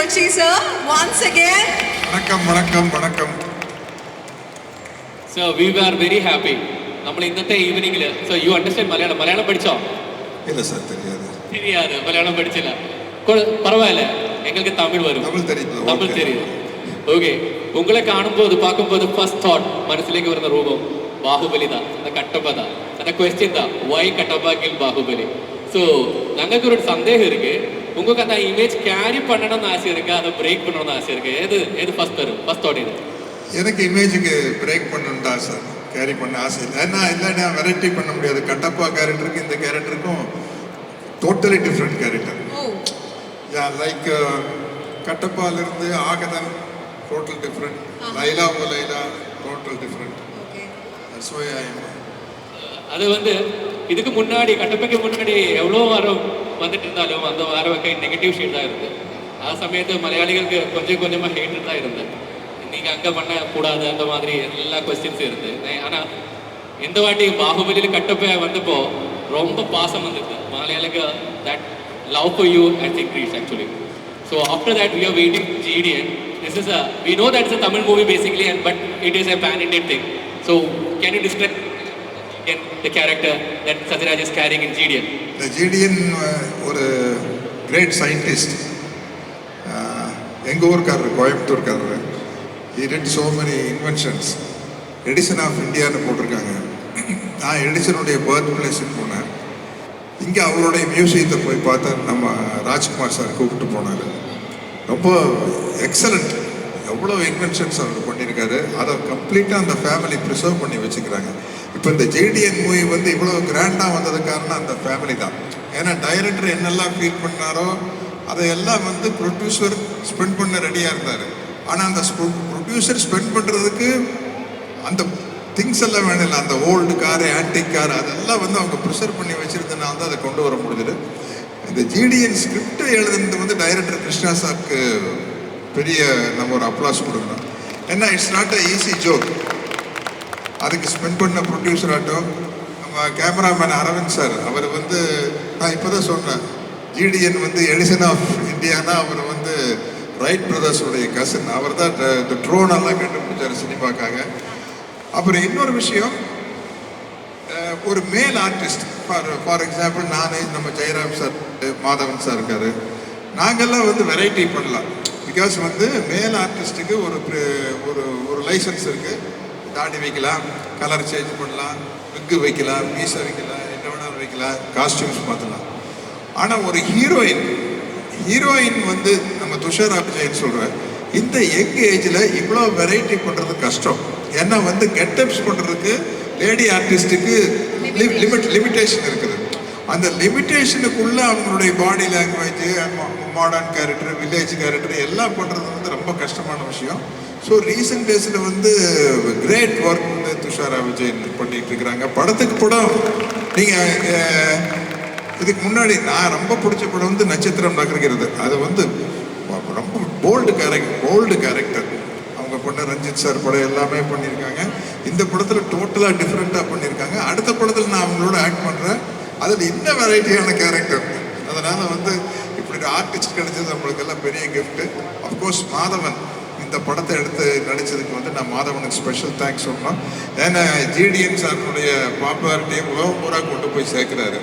Kochi sir once again. Vanakkam. So we were very happy. നമ്മൾ ഇന്നത്തെ ഈവനിങ്ങിൽ so you understand Malayalam പഠിച്ചോ? ഇല്ല sir தெரியாது மலையாளம் படிச்சல பரவாயில்ல எங்களுக்கு தமிழ் வரும் தமிழ் தெரியும் ஓகே உங்களை കാണുമ്പോൾ பார்க்கும்போது ஃபர்ஸ்ட் தாட் മനസ്സിലേക്ക് വരുന്ന രൂപം ബാഹുബലി தான் அந்த கட்டப்பா தான் அந்த क्वेश्चन தான் why Kattappa kill Baahubali so ഞങ്ങൾക്ക് ஒரு சந்தேகம் இருக்கு உங்களுக்கு அந்த இமேஜ் கேரி பண்ணணும்னு ஆசை இருக்கு அதை பிரேக் பண்ணணும்னு ஆசை இருக்கு எது ஃபர்ஸ்ட் தாட் இது எனக்கு இமேஜுக்கு பிரேக் பண்ணணும்டா சார் கேரி பண்ண ஆசை இல்லை இல்லைன்னா வெரைட்டி பண்ண முடியாது கட்டப்பா கேரக்டருக்கு இந்த கேரக்டருக்கும் totally different character yeah like கட்டப்பாலிருந்து ஆகதன் total different Laila total different அது வந்து இதுக்கு முன்னாடி கட்டப்பைக்கு முன்னாடி எவ்வளோ வாரம் வந்துட்டு இருந்தாலும் அந்த வாரம் நெகட்டிவ் ஷேட் தான் இருக்குது ஆ சமயத்து மலையாளிகளுக்கு கொஞ்சமாக ஹேட்டு தான் இருந்தது நீங்கள் அங்கே பண்ணக்கூடாது அந்த மாதிரி எல்லா கொஸ்டின்ஸும் இருக்குது ஆனால் இந்த வாட்டி பாகுபலியில் கட்டப்பை வந்தப்போ ரொம்ப பாசம் வந்தது மலையாளிக்கு that love for you and increase actually so after that we are waiting GDN this is a we know that it's a Tamil movie basically but it is a pan-Indian thing so can you describe the character that Satyaraj is carrying in GDN? The GDN ஒரு great scientist எங்கள் ஊருக்காரர் கோயம்புத்தூர்காரர் he did so many inventions Edison of இந்தியான்னு போட்டிருக்காங்க நான் எடிசனுடைய birth பிளேஸுக்கு போனேன் இங்கே அவருடைய மியூசியத்தை போய் பார்த்தா நம்ம ராஜ்குமார் சார் கூப்பிட்டு போனார் ரொம்ப எக்ஸலண்ட் எவ்வளோ இன்வென்ஷன்ஸ் அவர் பண்ணியிருக்காரு அதை கம்ப்ளீட்டாக அந்த ஃபேமிலி ப்ரிசர்வ் பண்ணி வச்சுக்கிறாங்க இப்போ இந்த JDN மூவி வந்து இவ்வளோ கிராண்டாக வந்தது காரணம் அந்த ஃபேமிலி தான் ஏன்னா டைரக்டர் என்னெல்லாம் ஃபீல் பண்ணாரோ அதையெல்லாம் வந்து ப்ரொடியூசர் ஸ்பெண்ட் பண்ண ரெடியாக இருந்தார் ஆனால் அந்த ப்ரொடியூசர் ஸ்பெண்ட் பண்ணுறதுக்கு அந்த திங்ஸ் எல்லாம் வேணும் இல்லை அந்த ஓல்டு காரு ஆன்டிக் கார் அதெல்லாம் வந்து அவங்க ப்ரிசர்வ் பண்ணி வச்சுருந்தனால தான் அதை கொண்டு வர முடியுது இந்த GDN ஸ்கிரிப்ட் எழுதுனது வந்து டைரக்டர் கிருஷ்ணா சாருக்கு பெரிய நம்ம ஒரு அப்ளாஸ் கொடுக்கணும் ஏன்னா it's not a easy joke அதுக்கு ஸ்பெண்ட் பண்ண ப்ரொடியூசர் ஆட்டும் நம்ம கேமராமேன் அரவிந்த் சார் அவர் வந்து நான் இப்போ தான் சொன்னேன் GDN வந்து எடிசன் ஆஃப் இந்தியானா அவர் வந்து ரைட் பிரதர்ஸுடைய கசின் அவர் தான் இந்த ட்ரோனெல்லாம் கண்டுபிடிச்சார் சினிமாக்காக அப்புறம் இன்னொரு விஷயம் ஒரு மேல் ஆர்டிஸ்ட் ஃபார் எக்ஸாம்பிள் நான் நம்ம ஜெயராம் சார் மாதவன் சார் இருக்காரு நாங்கள்லாம் வந்து வெரைட்டி பண்ணலாம் பிகாஸ் வந்து மேல் ஆர்டிஸ்ட்டுக்கு ஒரு லைசன்ஸ் இருக்குது தாடி வைக்கலாம் கலர் சேஞ்ச் பண்ணலாம் விக்கு வைக்கலாம் மீசை வைக்கலாம் என்ன வேணாலும் வைக்கலாம் காஸ்டியூம்ஸ் மாற்றலாம் ஆனால் ஒரு ஹீரோயின் வந்து நம்ம துஷாரா விஜயன் சொல்கிறேன் இந்த யங் ஏஜில் இவ்வளோ வெரைட்டி பண்ணுறது கஷ்டம் ஏன்னா வந்து கெட்டப்ஸ் பண்ணுறதுக்கு லேடி ஆர்டிஸ்ட்டுக்கு லிமிட்டேஷன் இருக்குது அந்த லிமிட்டேஷனுக்குள்ளே அவங்களுடைய body language modern character village character எல்லாம் பண்ணுறது வந்து ரொம்ப கஷ்டமான விஷயம் ஸோ ரீசெண்ட் டேஸில் வந்து கிரேட் ஒர்க் வந்து துஷாரா விஜயன் பண்ணிகிட்டு இருக்கிறாங்க படத்துக்கு படம் நீங்கள் இதுக்கு முன்னாடி நான் ரொம்ப பிடிச்ச படம் வந்து நட்சத்திரம் நகர்கிறது அது வந்து ரொம்ப போல்டு கேரக்டர் அவங்க பண்ண ரஞ்சித் சார் படம் எல்லாமே பண்ணியிருக்காங்க இந்த படத்தில் டோட்டலாக டிஃப்ரெண்ட்டாக பண்ணியிருக்காங்க அடுத்த படத்தில் நான் அவங்களோட ஆக்ட் பண்ணுறேன் அதில் இன்னும் வெரைட்டியான கேரக்டர் அதனால் வந்து இப்படி ஒரு ஆர்டிஸ்ட் கிடைச்சது நம்மளுக்கெல்லாம் பெரிய கிஃப்ட்டு அஃப்கோர்ஸ் மாதவன் இந்த படத்தை எடுத்து நடித்ததுக்கு வந்து நான் மாதவனுக்கு ஸ்பெஷல் தேங்க்ஸ் சொல்லணும் ஏன்னா GDN சாருடைய பாப்புலாரிட்டியை உலகம் பூரா கொண்டு போய் சேர்க்குறாரு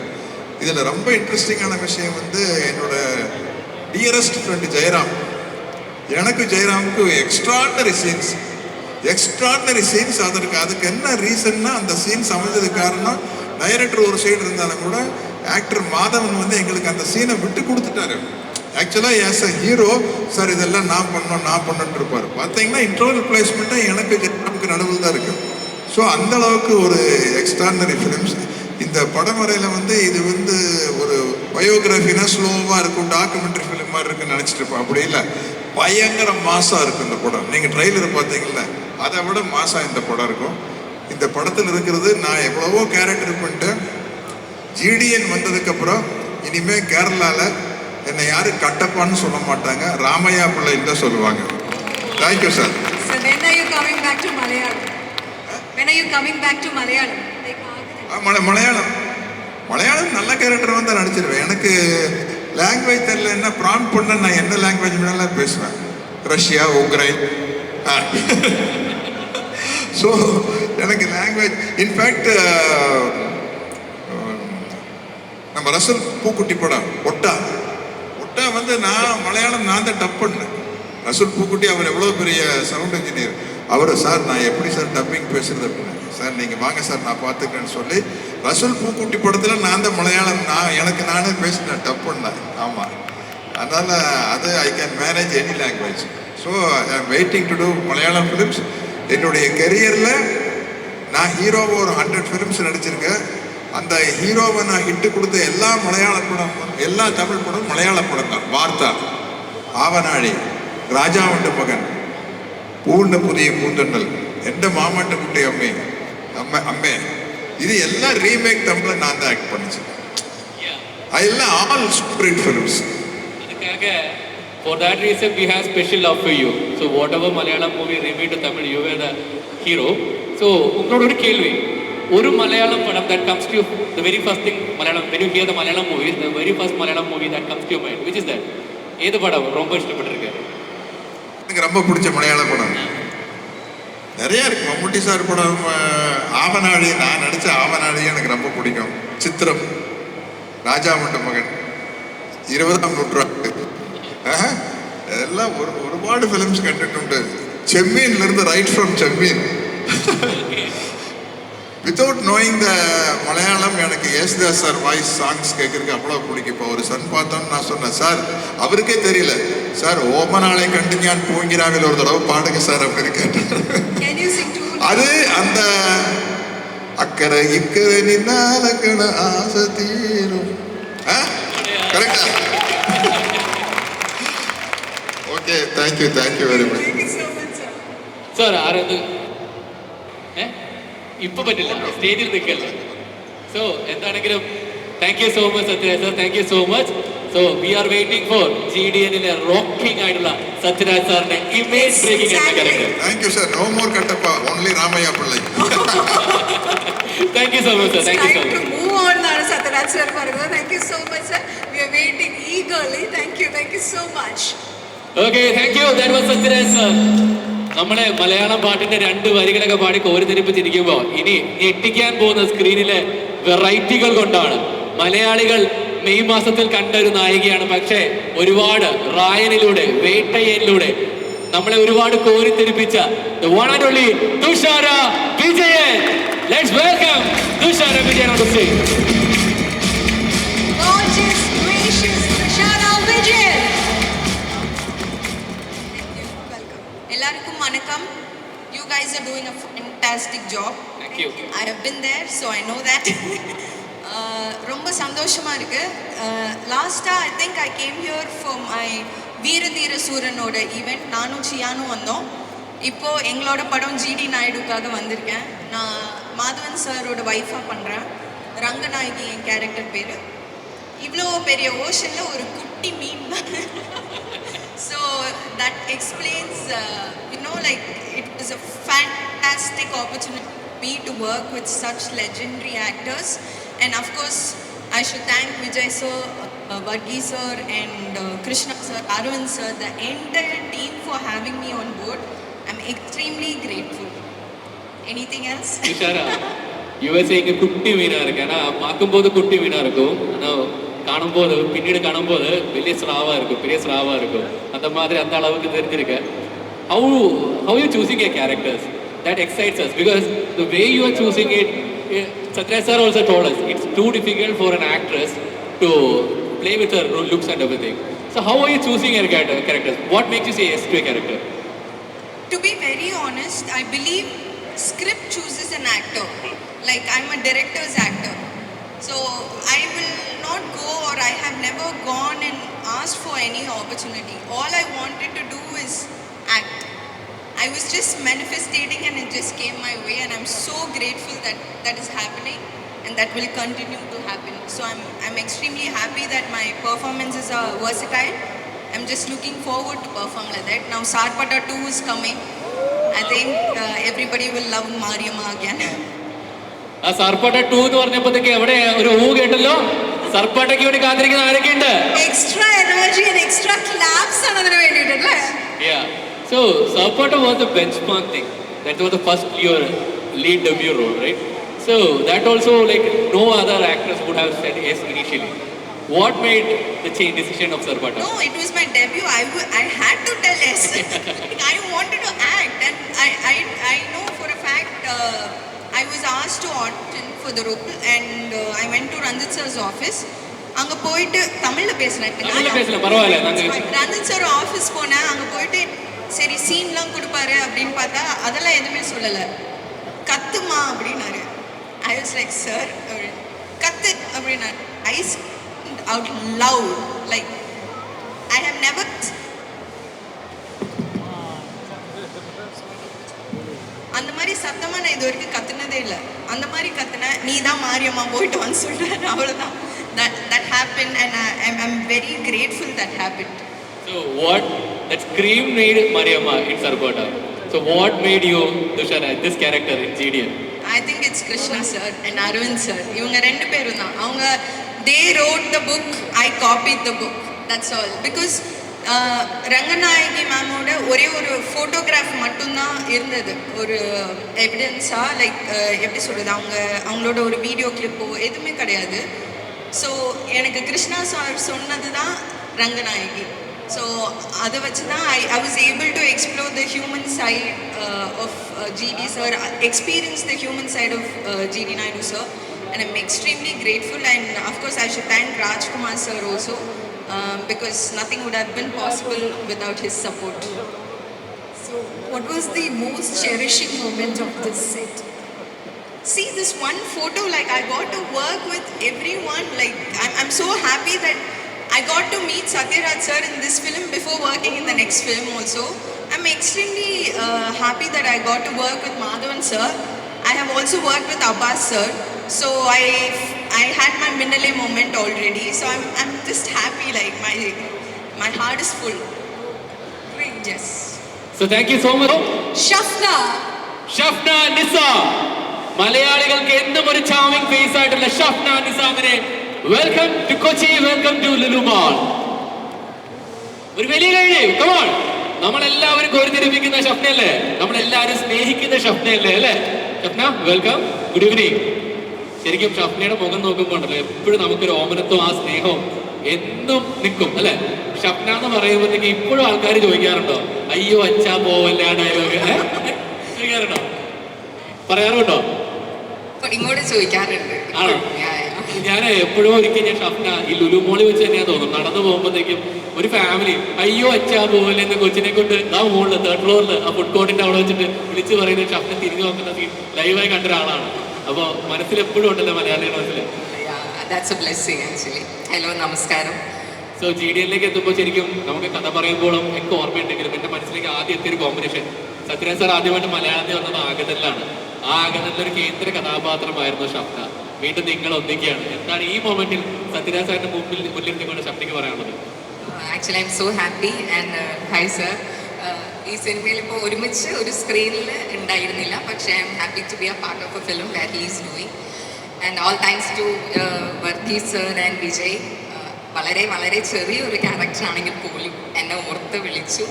இதில் ரொம்ப இன்ட்ரெஸ்டிங்கான விஷயம் வந்து என்னோட டியரஸ்ட் ஃப்ரெண்டு ஜெயராம் எனக்கு ஜெயராமுக்கு எக்ஸ்ட்ராடனரி சீன்ஸ் அதுக்கு என்ன ரீசன்னா அந்த சீன்ஸ் அமைஞ்சதுக்கு காரணம் டைரக்டர் ஒரு சைடு இருந்தாலும் கூட ஆக்டர் மாதவன் வந்து எங்களுக்கு அந்த சீனை விட்டு கொடுத்துட்டாரு ஆக்சுவலாக ஆஸ் அ ஹீரோ சார் இதெல்லாம் நான் பண்ணணுன்ட்டு இருப்பார் பார்த்தீங்கன்னா இன்டர்வல் பிளேஸ்மெண்ட்டாக எனக்கு ஜெயராமுக்கு நடுவில் தான் இருக்குது ஸோ அந்த அளவுக்கு ஒரு எக்ஸ்ட்ராடனரி ஃபிலிம்ஸ் இந்த படமுறையில் வந்து இது வந்து ஒரு பயோகிராஃபினா ஸ்லோவாக இருக்கும் டாக்குமெண்ட்ரி ஃபிலிம் மாதிரி இருக்குன்னு நினச்சிட்டு இருப்போம் அப்படி இல்லை பயங்கர மாசாக இருக்கும் இந்த படம் நீங்கள் ட்ரெய்லர் பார்த்தீங்களா அதை விட மாசா இந்த படம் இருக்கும் இந்த படத்தில் இருக்கிறது நான் எவ்வளவோ கேரக்டர் பண்ணிட்டேன் GDN வந்ததுக்கப்புறம் இனிமேல் கேரளாவில் என்னை யாரும் கட்டப்பான்னு சொல்ல மாட்டாங்க ராமையா பிள்ளைன்னு தான் சொல்லுவாங்க தேங்க்யூ சார் மலையாளம் நல்ல கேரக்டர் வந்து நடிச்சிருவேன் எனக்கு லாங்குவேஜ் தெரியல என்ன ப்ராம்ப்ட் பண்ண நான் என்ன லாங்குவேஜ் வேணாலும் பேசுவேன். Russia, Ukraine. ஸோ எனக்கு லாங்குவேஜ் இன்ஃபேக்ட் நம்ம ரசல் பூக்குட்டி படம் ஒட்டா வந்து நான் மலையாளம் நான் தான் டப் பண்ணேன். ரசூல் பூக்குட்டி அவர் எவ்வளோ பெரிய சவுண்ட் இன்ஜினியர். அவர் சார் நான் எப்படி சார் டப்பிங் பேசுறது அப்படின்னு. சார் நீங்கள் வாங்க சார் நான் பார்த்துக்கிறேன்னு சொல்லி ரசூல் பூக்குட்டி படத்தில் நான் தான் மலையாளம் எனக்கு நானே பேசினேன், டப் பண்ணேன். ஆமாம், அதனால் அது I can manage any language. So I am waiting to do Malayalam films. என்னுடைய கெரியரில் நான் ஹீரோவை ஒரு 100 ஃபிலிம்ஸ் நடிச்சிருக்கேன். அந்த ஹீரோவை நான் ஹிட்டு கொடுத்த எல்லா மலையாள படம், எல்லா தமிழ் படம் மலையாள படம் தான். வார்த்தா, ஆவനാഴി, ராஜாவுண்ட மகன், பூண்ட புதிய பூந்தொண்டல், எந்த மாமாட்ட குட்டி அம்மே, இது எல்லாம் ரீமேக் தமிழில் நான் தான் ஆக்ட் பண்ணிச்சேன். அதெல்லாம் ஆல் சூப்பர் ஹிட் ஃபிலிம்ஸ். அதுக்காக for that reason we have special love for you. So whatever Malayalam movie remade to Tamil, you were the hero. So உங்களோட ஒரு கேள்வி, ஒரு மலையாளம் படம் that comes to you, the very first thing Malayalam, when you hear the Malayalam movies, the very first Malayalam movie that comes to your mind, which is that? ஏது படம் ரொம்ப இஷ்டப்பட்டிருக்கு? எனக்கு ரொம்ப பிடிச்ச மலையாள படம் நிறைய இருக்கு. மம்முட்டி சார் படம் ஆவനാഴി, நான் நடித்த ஆவനാഴി எனக்கு ரொம்ப பிடிக்கும். சித்திரம், ராஜாவுண்ட மகன், 20ஆம் நூற்றாண்டு, எல்லாம் ഒരുപാട് ഫിലിംസ് കണ്ടിട്ടുണ്ട്. ചെമ്മീനിലിருந்து right from Chemmeen. Without knowing த மலையாளம் எனக்கு யேசுதாஸ் சார் வாய்ஸ் சாங்ஸ் கேட்கறதுக்கு அவ்வளோ பிடிக்கும். இப்போ ஒரு சன் பார்த்தோன்னு நான் சொன்னேன், சார் அவருக்கே தெரியல சார், ஓமனாளை கண்டு ஞான் பூங்கிராவில் ஒரு தடவை பாடுங்க சார் அப்படின்னு கேட்டேன். அது அந்த அக்கறை இக்கறை நின்னாலக்கண ஆசை தீரும். கரெக்டா? Okay, thank you very much sir. ആരത് ഇപ്പൊ പറ്റില്ല, സ്റ്റേജിൽ നിൽക്കല്ല. സോ എന്താണെങ്കിലും thank you so much Sathyaraj sir, thank you so much. So we are waiting for GDNലെ റോക്കിംഗ് ആയിട്ടുള്ള സത്യരാജ് സാറിന്റെ ഇമേജ് ബ്രേക്കിംഗ് എന്ന character. Thank you sir. No more Kattappa, only Ramayya Pillai. Thank you so much sir. Thank you so much. Move on എന്നാണ് Sathyaraj sir പറയുന്നത്. Thank you so much sir. V are waiting eagerly. Thank you so much. Okay, thank you. That was Sathyaraj sir. നമ്മളെ മലയാളം പാട്ടിന്റെ 2 വരികളൊക്കെ പാടി കോരിത്തിരിപ്പിച്ചിരിക്കുമ്പോ ഇനി ഞെട്ടിക്കാൻ പോകുന്ന സ്ക്രീനിലെ വെറൈറ്റികൾ കൊണ്ടാണ്. മലയാളികൾ മെയ് മാസത്തിൽ കണ്ട ഒരു നായികയാണ്. പക്ഷേ ഒരുപാട് റായനിലൂടെ, വേട്ടയ്യനിലൂടെ നമ്മളെ ഒരുപാട് കോരിത്തിരിപ്പിച്ച the one and only Thushara Vijayan. Let's welcome Thushara Vijayan on the stage. Gorgeous, gracious Tushara Vijayan. எல்லாருக்கும் வணக்கம். You guys are doing a fantastic job. Thank you. I have been there, so I know that. ரொம்ப சந்தோஷமா இருக்கு. லாஸ்டா I think I came here for my வீரதீர சூரனோட event. நானும் சியானும் வந்தோம். இப்போ எங்களோட படம் GD நாயுடுக்காக வந்திருக்கேன். நான் மாதவன் சாரோட ஒய்ஃபாக பண்ணுறேன். ரங்கநாயகி என் கேரக்டர் பேர். இவ்வளோ பெரிய ஓஷனில் ஒரு குட்டி மீன். So that explains, like it was a fantastic opportunity for me to work with such legendary actors. And of course, I should thank Vijay sir, Varghese sir and Krishna sir, Arvind sir, the entire team for having me on board. I'm extremely grateful. Anything else? Tushara, you were saying குட்டி மீனா இருக்கு. ஆனா பார்க்கும்போது குட்டி மீனா இருக்கும், ஆனா காணும்போது பின்னீடு காணும்போது பெரிய ஸ்ராவா இருக்கும், பெரிய ஸ்ராவா இருக்கும். அந்த மாதிரி அந்த அளவுக்கு தெரிஞ்சிருக்கு. How you choosing your characters? That excites us because the way you are choosing it, Satyaraj sir also told us it's too difficult for an actress to play with her looks and everything. So how are you choosing your characters? What makes you say yes to a character? To be very honest, I believe script chooses an actor. Like I'm a director's actor. So I will not go, or I have never gone and asked for any opportunity. All I wanted to do is act. I was just manifesting and it just came my way, and I'm so grateful that that is happening and that will continue to happen. So I'm extremely happy that my performances are versatile. I'm just looking forward to perform like that. Now Sarpada 2 is coming. I think everybody will love Mariamma again. ആ സാർപ്പാട്ട 2 എന്ന് പറഞ്ഞപ്പോഴത്തേക്ക് എവിടെ ഒരു ഊ കേട്ടല്ലോ. സർപ്പാട്ടയ്ക്ക് വേണ്ടി കാത്തിരിക്കുന്ന ആരൊക്കെ ഉണ്ട്? Extra energy and extra claps ആണ് അതിന് വേണ്ടിയിട്ടല്ലേ? Yeah. So Sarpata was the benchmark thing. That was the first your lead debut role, right? So that also like no other actress would have said yes initially. What made the change decision of Sarpata? No, it was my debut. I had to tell yes. I wanted to act, and I know for a fact I was asked to audition for the role, and I went to Ranjit sir's office. அங்கே போயிட்டு தமிழில் பேசுகிறேன். Ranjith sir office போனேன். அங்கே போயிட்டு சரி சீன்லாம் கொடுப்பாரு அப்படின்னு பார்த்தா அதெல்லாம் எதுவுமே சொல்லலை. கத்துமா அப்படின்னாரு. ஐ வாஸ் லைக் சார் கத்து அப்படின்னாரு. I shout loud like I have never அந்த மாதிரி சத்தமாக நான் இது வரைக்கும் கத்துனதே இல்லை. அந்த மாதிரி கத்துனேன். நீ தான் மாரியம்மா போயிட்டு வந்து சொல்கிறேன். அவ்வளோதான். That happened, and I'm very grateful that happened. So what that scream made Mariamma in Sarpata. So what made you Dushara this character in GDN? I think it's Krishna sir and Arvind sir. இவங்க ரெண்டு பேரும் தான். அவங்க they wrote the book, I copied the book. That's all. Because Ranganayaki மேமோட ஒரே ஒரு photograph மட்டும்தான் இருந்தது ஒரு எவிடன்ஸாக. லைக் எப்படி சொல்கிறது, அவங்களோட ஒரு வீடியோ கிளிப்போ எதுவுமே கிடையாது. ஸோ எனக்கு கிருஷ்ணா சார் சொன்னது தான் ரங்கநாயகி. ஸோ அதை வச்சு தான் I was able to explore the human side of GD sir, experience the human side of GD Naidu sir. And I'm extremely grateful, and of course I should thank Rajkumar sir also, because nothing would have been possible without his support. So what was the most cherishing moment of this set? See this one photo, like I got to work with everyone. Like I'm so happy that I got to meet Satyaraj sir in this film before working in the next film also. I'm extremely happy that I got to work with Madhavan sir. I have also worked with Abbas sir. So I had my Minnale moment already. So I'm just happy, like my heart is full. Great. Yes. So thank you so much. Shafna Nisa. മലയാളികൾക്ക് എന്നും ഒരു charming face ആയിട്ടുള്ള ഷഫ്ന നിസാമിനെ welcome to Kochi, welcome to Lulu mall. ഒരു വലിയ കഴിയും. Come on. നമ്മളെല്ലാവരും കോരിത്തിരിപ്പിക്കുന്ന ഷഫ്നയല്ലേ, നമ്മളെല്ലാവരും സ്നേഹിക്കുന്ന ഷഫ്നയല്ലേ അല്ലേ? Shafna welcome, good evening. ശരിക്കും ഷഫ്നയുടെ മുഖം നോക്കുമ്പോൾ ഉണ്ടല്ലോ എപ്പോഴും നമുക്കൊരു ഓമനത്വം ആ സ്നേഹവും എന്നും നിൽക്കും അല്ലെ? ഷഫ്ന എന്ന് പറയുമ്പോഴത്തേക്ക് ഇപ്പോഴും ആൾക്കാർ ചോദിക്കാറുണ്ടോ അയ്യോ അച്ഛാ പോവല്ലേ ആ ഡയലോഗ് ചോദിക്കാറുണ്ടോ, പറയാറുണ്ടോ? ഇങ്ങോട്ട് ചോദിക്കാറുണ്ട്. ആണോ? ഞാൻ എപ്പോഴും ഒരിക്കൽ ഞാൻ ഷഫ്ന ഈ ലുലു മോളിൽ വെച്ച് തന്നെയാ തോന്നുന്നു നടന്നു പോകുമ്പോഴത്തേക്കും ഒരു ഫാമിലി അയ്യോ അച്ഛാ പോലെ എന്ന് കൊച്ചിനെ കൊണ്ട് ആ മുകളിൽ 3rd ഫ്ലോറിൽ ആ ഫുഡ് കോർട്ടിന്റെ അവിടെ വെച്ചിട്ട് വിളിച്ച് പറയുന്നത് ഷഫ്ന തിരിഞ്ഞു നോക്കുന്ന സീൻ ലൈവായി കണ്ട ഒരാളാണ്. അപ്പോൾ മനസ്സിലെപ്പോഴും ഉണ്ടല്ലോ മലയാളിയുടെ മനസ്സിൽ. That's a blessing actually. Hello, നമസ്കാരം. സോ GDN-ലേക്ക് എത്തുമ്പോൾ ശരിക്കും നമുക്ക് കഥ പറയുമ്പോഴും എനിക്ക് ഓർമ്മയുണ്ടെങ്കിലും എൻ്റെ മനസ്സിലേക്ക് ആദ്യം എത്തിയൊരു കോമ്പിനേഷൻ സത്യരാജ് സാർ ആദ്യമായിട്ട് മലയാളത്തിൽ വന്നത് ആഗതനിലാണ്. ആ ആഗതനിലൊരു കേന്ദ്ര കഥാപാത്രമായിരുന്നു ഷഫ്ന. വീണ്ടും നിങ്ങൾ ഒന്നിക്കുകയാണ്. എന്താണ് ഈ മൊമെന്റിൽ സത്യരാജ് സാറിന്റെ മുന്നിലിരുന്നുകൊണ്ട് ഷഫ്നയ്ക്ക് പറയാനുള്ളത്? Actually I M so happy and hi sir. ഈ സിനിമയിൽ ഇപ്പോൾ ഒരുമിച്ച് ഒരു സ്ക്രീനിൽ ഉണ്ടായിരുന്നില്ല, പക്ഷേ I'm happy to be a part of a film that he is doing. And all thanks to Varghese sir and Vijay. വളരെ വളരെ ചെറിയൊരു ക്യാരക്ടറാണെങ്കിൽ പോലും എന്നെ ഓർത്ത് വിളിച്ചു.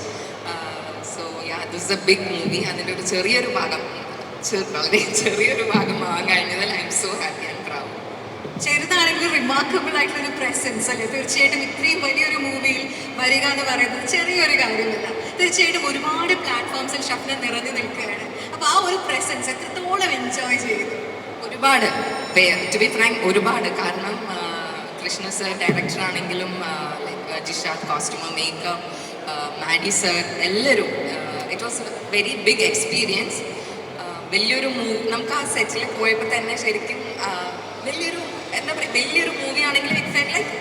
So ya, this is a big movie. അതിൻ്റെ ഒരു ചെറിയൊരു ഭാഗം, വളരെ ചെറിയൊരു ഭാഗമാകാൻ കഴിഞ്ഞതിൽ I M so happy and proud. ചെറുതാണെങ്കിലും റിമാർക്കബിൾ ആയിട്ടുള്ള ഒരു പ്രസൻസ് അല്ലേ? തീർച്ചയായിട്ടും ഇത്രയും വലിയൊരു മൂവിയിൽ വരിക എന്ന് പറയുന്നത് ചെറിയൊരു കാര്യമല്ല. തീർച്ചയായിട്ടും ഒരുപാട് പ്ലാറ്റ്ഫോംസിൽ ഷഫ്ന നിറഞ്ഞു നിൽക്കുകയാണ്. അപ്പോൾ ആ ഒരു പ്രസൻസ് എത്രത്തോളം എൻജോയ് ചെയ്തു? ഒരുപാട്, ടു ബി ഫ്രാങ്ക് ഒരുപാട്. കാരണം കൃഷ്ണ സർ ഡയറക്ടർ ആണെങ്കിലും like Jishad costumer, makeup, Maddy sir, എല്ലാവരും it was a very big experience. വലിയൊരു നമുക്ക് ആ സെറ്റിൽ പോയപ്പോൾ തന്നെ ശരിക്കും വലിയൊരു എന്താ പറയുക, വലിയൊരു മൂവി ആണെങ്കിലും it felt like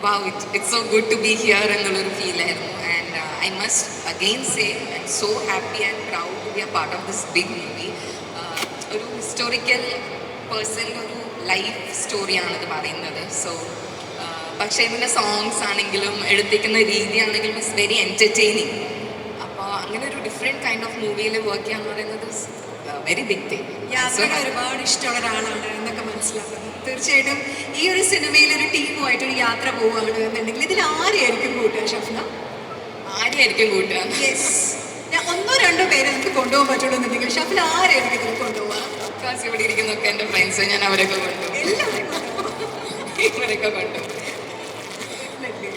wow, it's so good to be here എന്നുള്ളൊരു ഫീലായിരുന്നു. And I must again say I M so happy and proud to be a part of this big movie. ഒരു ഹിസ്റ്റോറിക്കൽ പേഴ്സൻ്റെ ഒരു life സ്റ്റോറിയാണിത് പറയുന്നത്. So പക്ഷേ ഇതിൻ്റെ songs ആണെങ്കിലും എടുത്തിരിക്കുന്ന രീതിയാണെങ്കിലും ഇറ്റ്സ് വെരി എൻ്റർടൈനിങ്. അപ്പോൾ അങ്ങനെ ഒരു ഡിഫറെൻറ്റ് കൈൻഡ് ഓഫ് മൂവിയിൽ വർക്ക് ചെയ്യാന്ന് പറയുന്നത് വെരി ബിഗ് തിങ്. യാത്രകൾ ഒരുപാട് ഇഷ്ടമുള്ള ഒരാളാണ് എന്നൊക്കെ മനസ്സിലാക്കുന്നു. തീർച്ചയായിട്ടും ഈ ഒരു സിനിമയിൽ ഒരു ടീമുമായിട്ട് ഒരു യാത്ര പോവുകയാണ് എന്നുണ്ടെങ്കിൽ ഇതിൽ ആരെയായിരിക്കും കൂട്ടുക ഷഫ്ന? ആരെയായിരിക്കും കൂട്ടുക? യെസ്, ഞാൻ 1-2 പേരെ നമുക്ക് കൊണ്ടുപോകാൻ പറ്റുള്ളൂ എന്നുണ്ടെങ്കിൽ ഷഫ്ന ആരെയായിരിക്കും ഇതിൽ കൊണ്ടുപോകുക? ബിക്കോസ് ഇവിടെ ഇരിക്കുന്നൊക്കെ എൻ്റെ ഫ്രണ്ട്സ്, ഞാൻ അവരൊക്കെ കൊണ്ടുപോകും. എല്ലാവരെയും കൊണ്ടുപോകും. ഇവരൊക്കെ കൊണ്ടുപോകും.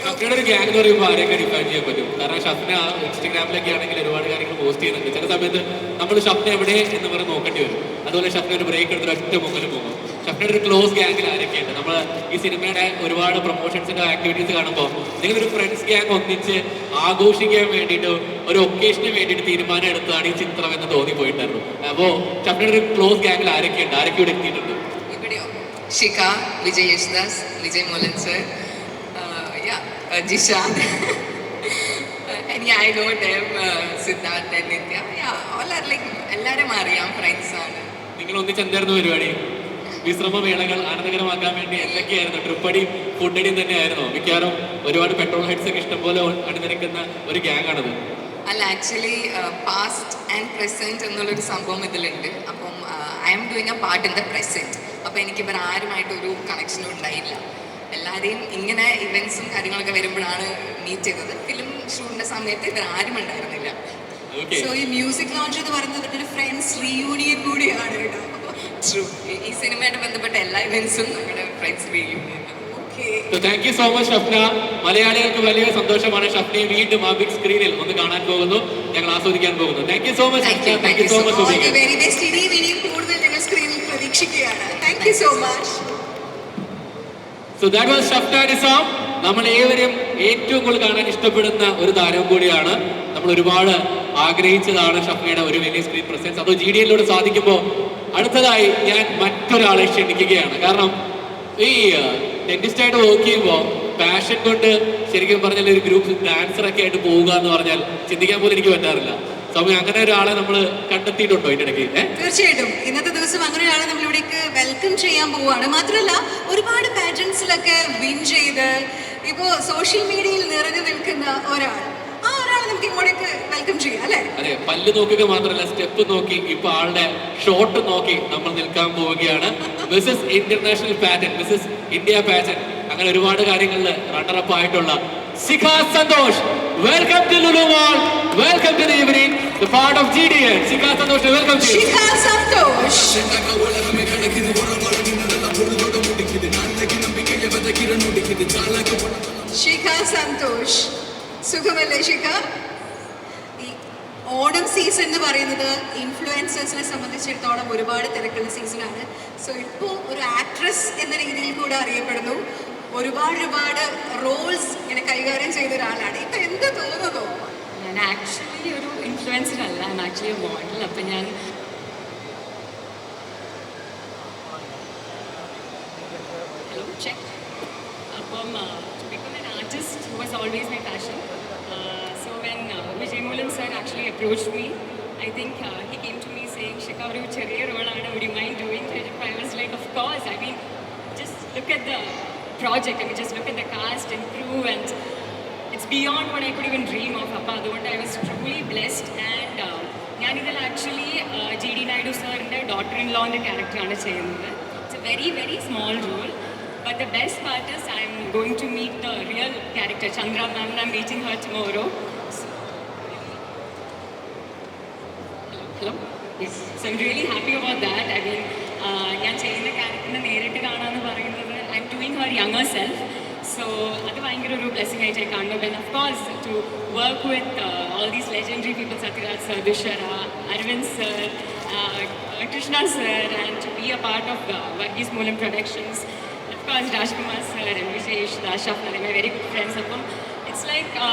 ഷഫ്നയുടെ ഒരു ഗ്യാങ് എന്ന് പറയുമ്പോൾ ആരെയൊക്കെ ഡിഫൈൻ ചെയ്യാൻ പറ്റും? കാരണം ഷഫ്ന ഇൻസ്റ്റഗ്രാമിലൊക്കെ ആണെങ്കിൽ ഒരുപാട് കാര്യങ്ങൾ പോസ്റ്റ് ചെയ്യുന്നുണ്ട്. ചില സമയത്ത് നമ്മൾ ഷഫ്ന എവിടെ എന്ന് പറഞ്ഞ് നോക്കേണ്ടി വരും. അതുപോലെ ഷഫ്ന ഒരു ബ്രേക്ക് എടുത്തിട്ട് ഒറ്റ മുമ്പിൽ പോകും. ഷഫ്നയുടെ ഒരു ക്ലോസ് ഗ്യാങ്ങിൽ ആരൊക്കെയുണ്ട്? നമ്മൾ ഈ സിനിമയുടെ ഒരുപാട് പ്രൊമോഷൻസിന്റെ ആക്ടിവിറ്റീസ് കാണുമ്പോൾ നിങ്ങളൊരു ഫ്രണ്ട്സ് ഗ്യാങ് ഒന്നിച്ച് ആഘോഷിക്കാൻ വേണ്ടിയിട്ട് ഒരു ഒക്കേഷന് വേണ്ടിയിട്ട് തീരുമാനം എടുത്തതാണ് ഈ ചിത്രം എന്ന് തോന്നിപ്പോയിട്ടായിരുന്നു. അപ്പോൾ ഷഫ്നയുടെ ഒരു ക്ലോസ് ഗ്യാങ്ങിൽ ആരൊക്കെയുണ്ട്? ആരൊക്കെ ഇവിടെ എത്തിയിട്ടുണ്ട്? ഇവിടെയോ? Shikha, Vijay Yesudas, Vijay Molan sir, Jishan. And yeah, I know them, Siddharth and Nitya. Yeah, all are like, എല്ലാവരും അറിയാം, ഫ്രണ്ട്സ് ആണ്. നിങ്ങൾ ഒന്നിച്ച് എന്തായിരുന്നു പരിപാടി? വിശ്രമവേളകൾ ആനന്ദകരമാക്കാൻ വേണ്ടി എന്തൊക്കെയായിരുന്നു? ട്രിപ്പടിയും ഫുഡടിയും തന്നെയായിരുന്നു മിക്കവാറും. ഒരുപാട് പെട്രോൾ ഹെഡ്സ് ഒക്കെ ഇഷ്ടംപോലെ അണിനിരക്കുന്ന ഒരു ഗ്യാങ് ആണത്. അല്ല, ആക്ച്വലി പാസ്റ്റ് ആൻഡ് പ്രസന്റ് എന്നുള്ളൊരു സംഭവം ഇതിലുണ്ട്. അപ്പം I am doing A part in the present. അപ്പം എനിക്ക് ഇവർ ആരുമായിട്ടൊരു കണക്ഷനും ഉണ്ടായില്ല. എല്ലാവരെയും ഇങ്ങനെ ഇവൻസും കാര്യങ്ങളൊക്കെ വരുമ്പോഴാണ് മീറ്റ് ചെയ്തത്. ഫിലിം ഷൂട്ടിന്റെ സമയത്ത് ഇവർ ആരും ഉണ്ടായിരുന്നില്ല. സോ ഈ മ്യൂസിക് ലോഞ്ച് എന്ന് പറയുന്നത് ഒരു ഫ്രണ്ട്സ് റീയൂണിയൻ കൂടിയാണ് കേട്ടോ. ട്രൂ. ഈ സിനിമയായിട്ട് ബന്ധപ്പെട്ട എല്ലാ ഇവൻസും നമ്മുടെ friends reunion. Thank you so much Shafna. മലയാളികൾക്ക് വലിയ സന്തോഷമാണ് ഷഫ്നയെ വീണ്ടും ആ ബിഗ് സ്ക്രീനിൽ ഒന്ന് കാണാൻ പോകുന്നു, ഞങ്ങൾ ആസ്വദിക്കാൻ പോകുന്നു. Thank you so much. Thank you so much. Very best. ഇനിയും കൂടുതൽ ഞങ്ങൾ സ്ക്രീനിൽ പ്രതീക്ഷിക്കുകയാണ്. Thank you so much. So that was Shafna Nizam. നമ്മൾ ഏവരും ഏറ്റവും കൂടുതൽ കാണാൻ ഇഷ്ടപ്പെടുന്ന ഒരു താരവും കൂടിയാണ്. നമ്മൾ ഒരുപാട് ആഗ്രഹിച്ചതാണ് ഷഫ്നയുടെ ഒരു വലിയ സ്ക്രീൻ പ്രസൻസ്. അത് GDN-ലൂടെ സാധിക്കുമ്പോൾ അടുത്തതായി ഞാൻ മറ്റൊരാളെ ക്ഷണിക്കുകയാണ്. കാരണം ഈ ഡെന്റിസ്റ്റായിട്ട് വർക്ക് ചെയ്യുമ്പോൾ പാഷൻ കൊണ്ട് ശരിക്കും പറഞ്ഞാൽ ഒരു ഗ്രൂപ്പ് ഡാൻസറൊക്കെ ആയിട്ട് പോവുക എന്ന് പറഞ്ഞാൽ ചിന്തിക്കാൻ പോലും എനിക്ക് പറ്റാറില്ല. സമയം അങ്ങനെ ഒരാളെ നമ്മൾ കണ്ടെത്തിയിട്ടുണ്ടോ ഇതിന്റെ ഇടയ്ക്ക്? തീർച്ചയായിട്ടും ഇന്നത്തെ ദിവസം അങ്ങനെ ഒരാളെ നമ്മൾ ഇവിടേക്ക് വെൽക്കം ചെയ്യാൻ പോവുകയാണ്. മാത്രമല്ല ഒരുപാട് പാറ്റേൺസിലൊക്കെ വിൻ ചെയ്ത് ഇപ്പോൾ സോഷ്യൽ മീഡിയയിൽ നിറഞ്ഞു നിൽക്കുന്ന ഒരാൾ, ആ ഒരാളെ നമുക്ക് ഇങ്ങോട്ടേക്ക് വെൽക്കം ചെയ്യാം അല്ലേ? അതെ, പല്ല് നോക്കുക മാത്രമല്ല സ്റ്റെപ്പ് നോക്കി ഇപ്പൊ ആളുടെ ഷോട്ട് നോക്കി നമ്മൾ നിൽക്കാൻ പോവുകയാണ്. Mrs international pattern, Mrs India pattern, അങ്ങനെ ഒരുപാട് കാര്യങ്ങളിൽ റണ്ണറപ്പ് ആയിട്ടുള്ള Shikha Santhosh. Welcome to Lulu mall, welcome to the evening, the part of GDN. Shikha Santhosh, welcome to Shikha Santhosh. Shikha Santhosh, സുഖമല്ലേ ശിഖ? ഈ ഓണം സീസൺ എന്ന് പറയുന്നത് ഇൻഫ്ലുവൻസേഴ്സിനെ സംബന്ധിച്ചിടത്തോളം ഒരുപാട് തിരക്കുള്ള സീസണാണ്. സോ ഇപ്പോൾ ഒരു ആക്ട്രസ് എന്ന രീതിയിൽ കൂടെ അറിയപ്പെടുന്നു. ഒരുപാട് റോൾസ് ഇങ്ങനെ കൈകാര്യം ചെയ്ത ഒരാളാണ്. ഇപ്പം എന്ത് തോന്നുന്നു? ഞാൻ ആക്ച്വലി ഒരു ഇൻഫ്ലുവൻസർ അല്ല, I M actually A model. അപ്പം ഞാൻ ഹലോ ചെക്ക്. അപ്പം become an artist was always my passion. So when Vijay Molan sir actually approached me, I think he came to me saying, Shikha, ഒരു ചെറിയ റോളാണ്, would you mind doing it? I was like, of course. I mean, just look at the project. I mean, just look at the cast and crew, and it's beyond what I could even dream of. Appa, അതുകൊണ്ട് I was truly blessed. And ഞാനിതിൽ actually GD Naidu സാറിൻ്റെ daughter in ലോൻ്റെ ക്യാരക്ടറാണ് ചെയ്യുന്നത്. It's a very very small role, but the best part is I am going to meet the real character, Chandra ma'am, and I'm meeting her tomorrow. Hello? Yes. So I'm really happy about that. I mean, ഞാൻ ചെയ്യുന്ന ക്യാരക്ടറിനെ നേരിട്ട് കാണാമെന്ന് പറയുന്നത് I am doing Har younger self. So അത് ഭയങ്കര ഒരു blessing ആയിട്ട് കാണുന്നു. Then of course to work with all these legendary people, Satyaraj sir, Dushara, Arvind sir, Krishna sir, and to be a part of Varghese Moolam Productions. Of course Rajkumar sir and Vijay Yesudas, Shafna, they're my very good friends. It's like a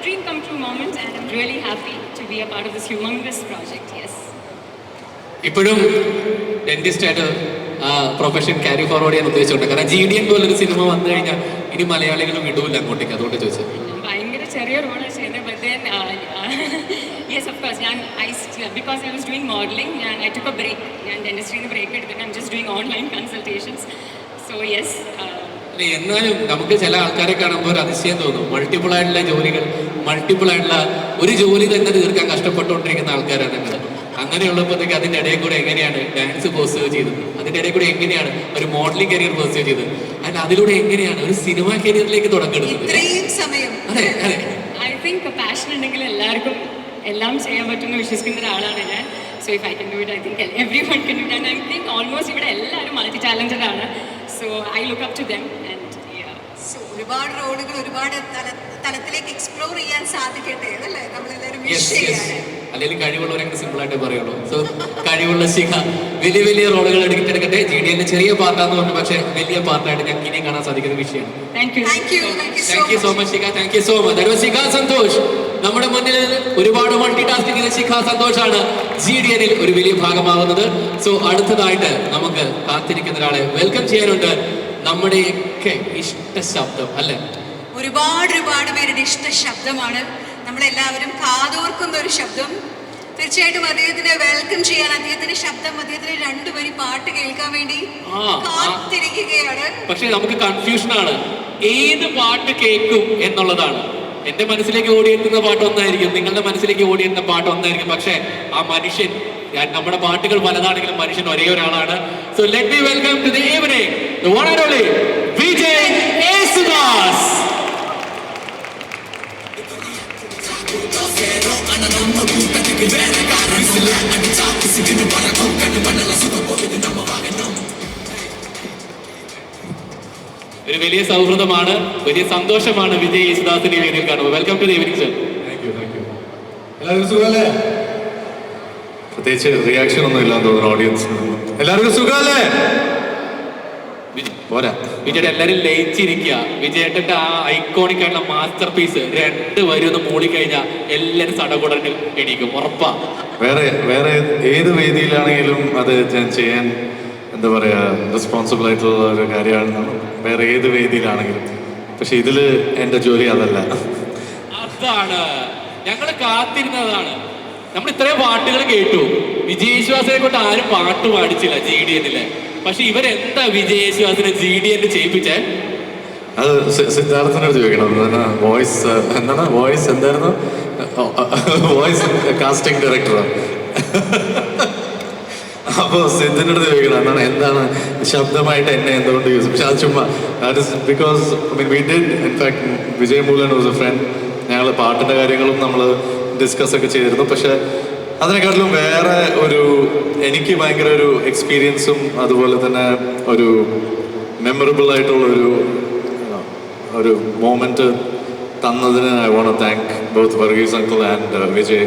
dream come true moment, and I'm really happy to be a part of this humongous project. Yes. ഇപ്പോഴും dentist ആയിട്ട് profession carry forward ചെയ്യാൻ ഉദ്ദേശിച്ചുണ്ട്. കാരണം GDN പോലൊരു cinema വന്നു കഴിഞ്ഞാൽ ഇനി മലയാളികളും വിടൂല്ല അങ്ങോട്ടേക്ക്, അതുകൊണ്ട് ചോദിച്ചത്. ഭയങ്കര ചെറിയ റോളാണ് ചെയ്യുന്നത്. But then yes of course ഞാൻ because I was doing modelling, I took a break. ഞാൻ ഡെന്റിസ്ട്രിയിൽ നിന്ന് ബ്രേക്ക് എടുത്തിട്ട് I am just doing online consultations. So yes. എന്നാലും നമുക്ക് ചില ആൾക്കാരെ കാണുമ്പോൾ ഒരു അതിശയം തോന്നും. മൾട്ടിപ്പിൾ ആയിട്ടുള്ള ജോലികൾ, മൾട്ടിപ്പിൾ ആയിട്ടുള്ള ഒരു ജോലി തന്നെ തീർക്കാൻ കഷ്ടപ്പെട്ടുകൊണ്ടിരിക്കുന്ന ആൾക്കാരാണ് നിങ്ങൾ. അങ്ങനെയുള്ളപ്പോഴത്തേക്ക് അതിൻ്റെ ഇടയിൽ കൂടെ എങ്ങനെയാണ് ഡാൻസ് പെർസ്യൂ ചെയ്തത്, അതിൻ്റെ ഇടയിൽ കൂടെ എങ്ങനെയാണ് ഒരു മോഡലിംഗ് കരിയർ പെർസ്യൂ ചെയ്തത്, അല്ല അതിലൂടെ എങ്ങനെയാണ് ഒരു സിനിമ കരിയറിലേക്ക് തുടങ്ങുന്നത്. ഇത്രയും സമയം അതെ അതെ. ഐ തിങ്ക് പാഷൻ ഉണ്ടെങ്കിൽ എല്ലാവർക്കും എല്ലാം ചെയ്യാൻ പറ്റുമെന്ന് വിശ്വസിക്കുന്ന ഒരാളാണ് ഞാൻ. So if I can do it, I think everyone can do it. I think almost ഇവിടെ എല്ലാവരും മൾട്ടി ടാലന്റഡ് ആണ്. So I look up to them. And so ഒരുപാട് റോളുകൾ ഒരുപാട് തലത്തിലേക്ക് എക്സ്പ്ലോർ ചെയ്യാൻ സാധിക്കട്ടെ, അതല്ലേ നമ്മളെല്ലാവരും വിഷ് ചെയ്യാണ്. അല്ലെങ്കിൽ കഴിവുള്ളവരെങ്ങനെ സിമ്പിൾ ആയിട്ട് പറയുള്ളൂ. സോ കഴിവുള്ള ശിഖ വലിയ വലിയ റോളുകൾ എടുക്കട്ടെ. GDN ചെറിയ പാർട്ടാന്ന് പറഞ്ഞു, പക്ഷേ വലിയ പാർട്ടായിട്ട് ഞങ്ങൾക്ക് ഇനിയും കാണാൻ സാധിക്കുന്ന വിഷയമാണ്. Thank you. Thank you so much Shikha. Thank you so much. That was Shikha Santhosh. നമ്മുടെ മുന്നിൽ ഒരുപാട് മൾട്ടി ടാസ്ക് ചെയ്യുന്ന ശിഖ സന്തോഷാണ് GDNൽ ഒരു വലിയ ഭാഗമാകുന്നത്. സോ അടുത്തതായിട്ട് നമുക്ക് കാത്തിരിക്കുന്ന ഒരാളെ വെൽക്കം ചെയ്യാനുണ്ട്. നമ്മുടെയൊക്കെ ഇഷ്ട ശബ്ദം അല്ലേ, ഒരുപാട് പേരുടെ ഇഷ്ട ശബ്ദമാണ്, നമ്മളെല്ലാവരും കാതോർക്കുന്ന ഒരു ശബ്ദം. തീർച്ചയായിട്ടും അദ്ദേഹത്തിനെ വെൽക്കം ചെയ്യാൻ, അദ്ദേഹത്തിന്റെ ശബ്ദം, അദ്ദേഹത്തിന് 2 വരി പാട്ട് കേൾക്കാൻ വേണ്ടി കാത്തിരിക്കുകയാണ്. പക്ഷെ നമുക്ക് കൺഫ്യൂഷനാണ് ഏത് പാട്ട് കേൾക്കും എന്നുള്ളതാണ്. എന്റെ മനസ്സിലേക്ക് ഓടിയെത്തുന്ന പാട്ട് ഒന്നായിരിക്കും, നിങ്ങളുടെ മനസ്സിലേക്ക് ഓടിയെത്തുന്ന പാട്ട് ഒന്നായിരിക്കും. പക്ഷെ ആ മനുഷ്യൻ, നമ്മുടെ പാട്ടുകൾ പലതാണെങ്കിലും മനുഷ്യൻ ഒരേ ഒരാളാണ്. So let me welcome to the evening the one and only Vijay Yesudas. ഒരു വലിയ സൗഹൃദമാണ്, വലിയ സന്തോഷമാണ് വിജയ് യേശുദാസിനെ വേദിയിൽ കാണുമ്പോൾ. Welcome to the evening sir. എല്ലാവർക്കും സുഖമല്ലേ? പ്രത്യേകിച്ച് റിയാക്ഷൻ ഒന്നും ഇല്ലാന്ന് തോന്നുന്നു ഓഡിയൻസ്. എല്ലാവർക്കും സുഖമല്ലേ? പോരാ, വിജയുടെ എല്ലാരും ലയിച്ചിരിക്കുക. വിജയേട്ടന്റെ ആ ഐക്കോണിക് ആയിട്ടുള്ള മാസ്റ്റർ പീസ് 2 വരി ഒന്ന് മൂളിക്കഴിഞ്ഞാൽ എല്ലാരും സടകുടന് എണീക്കും, ഉറപ്പാ. വേറെ ഏത് വേദിയിലാണെങ്കിലും അത് ഞാൻ ചെയ്യാൻ എന്താ പറയാ റെസ്പോൺസിബിൾ ആയിട്ടുള്ള ഒരു കാര്യമാണ്, വേറെ ഏത് വേദിയിലാണെങ്കിലും. പക്ഷെ ഇതില് എന്റെ ജോലി അതല്ല. അതാണ് ഞങ്ങൾ കാത്തിരുന്നതാണ്. നമ്മൾ ഇത്രയും പാട്ടുകൾ കേട്ടു. വിജയ് യേശുദാസിനെ കൊണ്ട് ആരും പാട്ട് പാടിച്ചില്ല GDNല്. പക്ഷെ ഇവരെന്താ വിജയ് യേശുദാസിനെ GDN ചെയ്യിപ്പിച്ചേ? അത് സിദ്ധാർത്ഥനോട് ചോദിക്കണം. വോയിസ് എന്താണ്, വോയിസ് എന്തായിരുന്നു, വോയിസ് കാസ്റ്റിംഗ് ഡയറക്ടറാണ്. അപ്പോൾ സിദ്ധിനോട് ചോദിക്കണം എന്താണ് ശബ്ദമായിട്ട് എന്നെ എന്തുകൊണ്ട് യൂസ്. പക്ഷെ അത് ചുമ്മാ because we did in fact Vijay Moolan was a friend. ഞങ്ങൾ പാട്ടിൻ്റെ കാര്യങ്ങളും നമ്മൾ ഡിസ്കസ് ഒക്കെ ചെയ്തിരുന്നു. പക്ഷെ അതിനെക്കാട്ടിലും വേറെ ഒരു എനിക്ക് ഭയങ്കര ഒരു എക്സ്പീരിയൻസും അതുപോലെ തന്നെ ഒരു മെമ്മറബിൾ ആയിട്ടുള്ള ഒരു മോമെന്റ് തന്നതിന് I want to thank both Varghese uncle and Vijay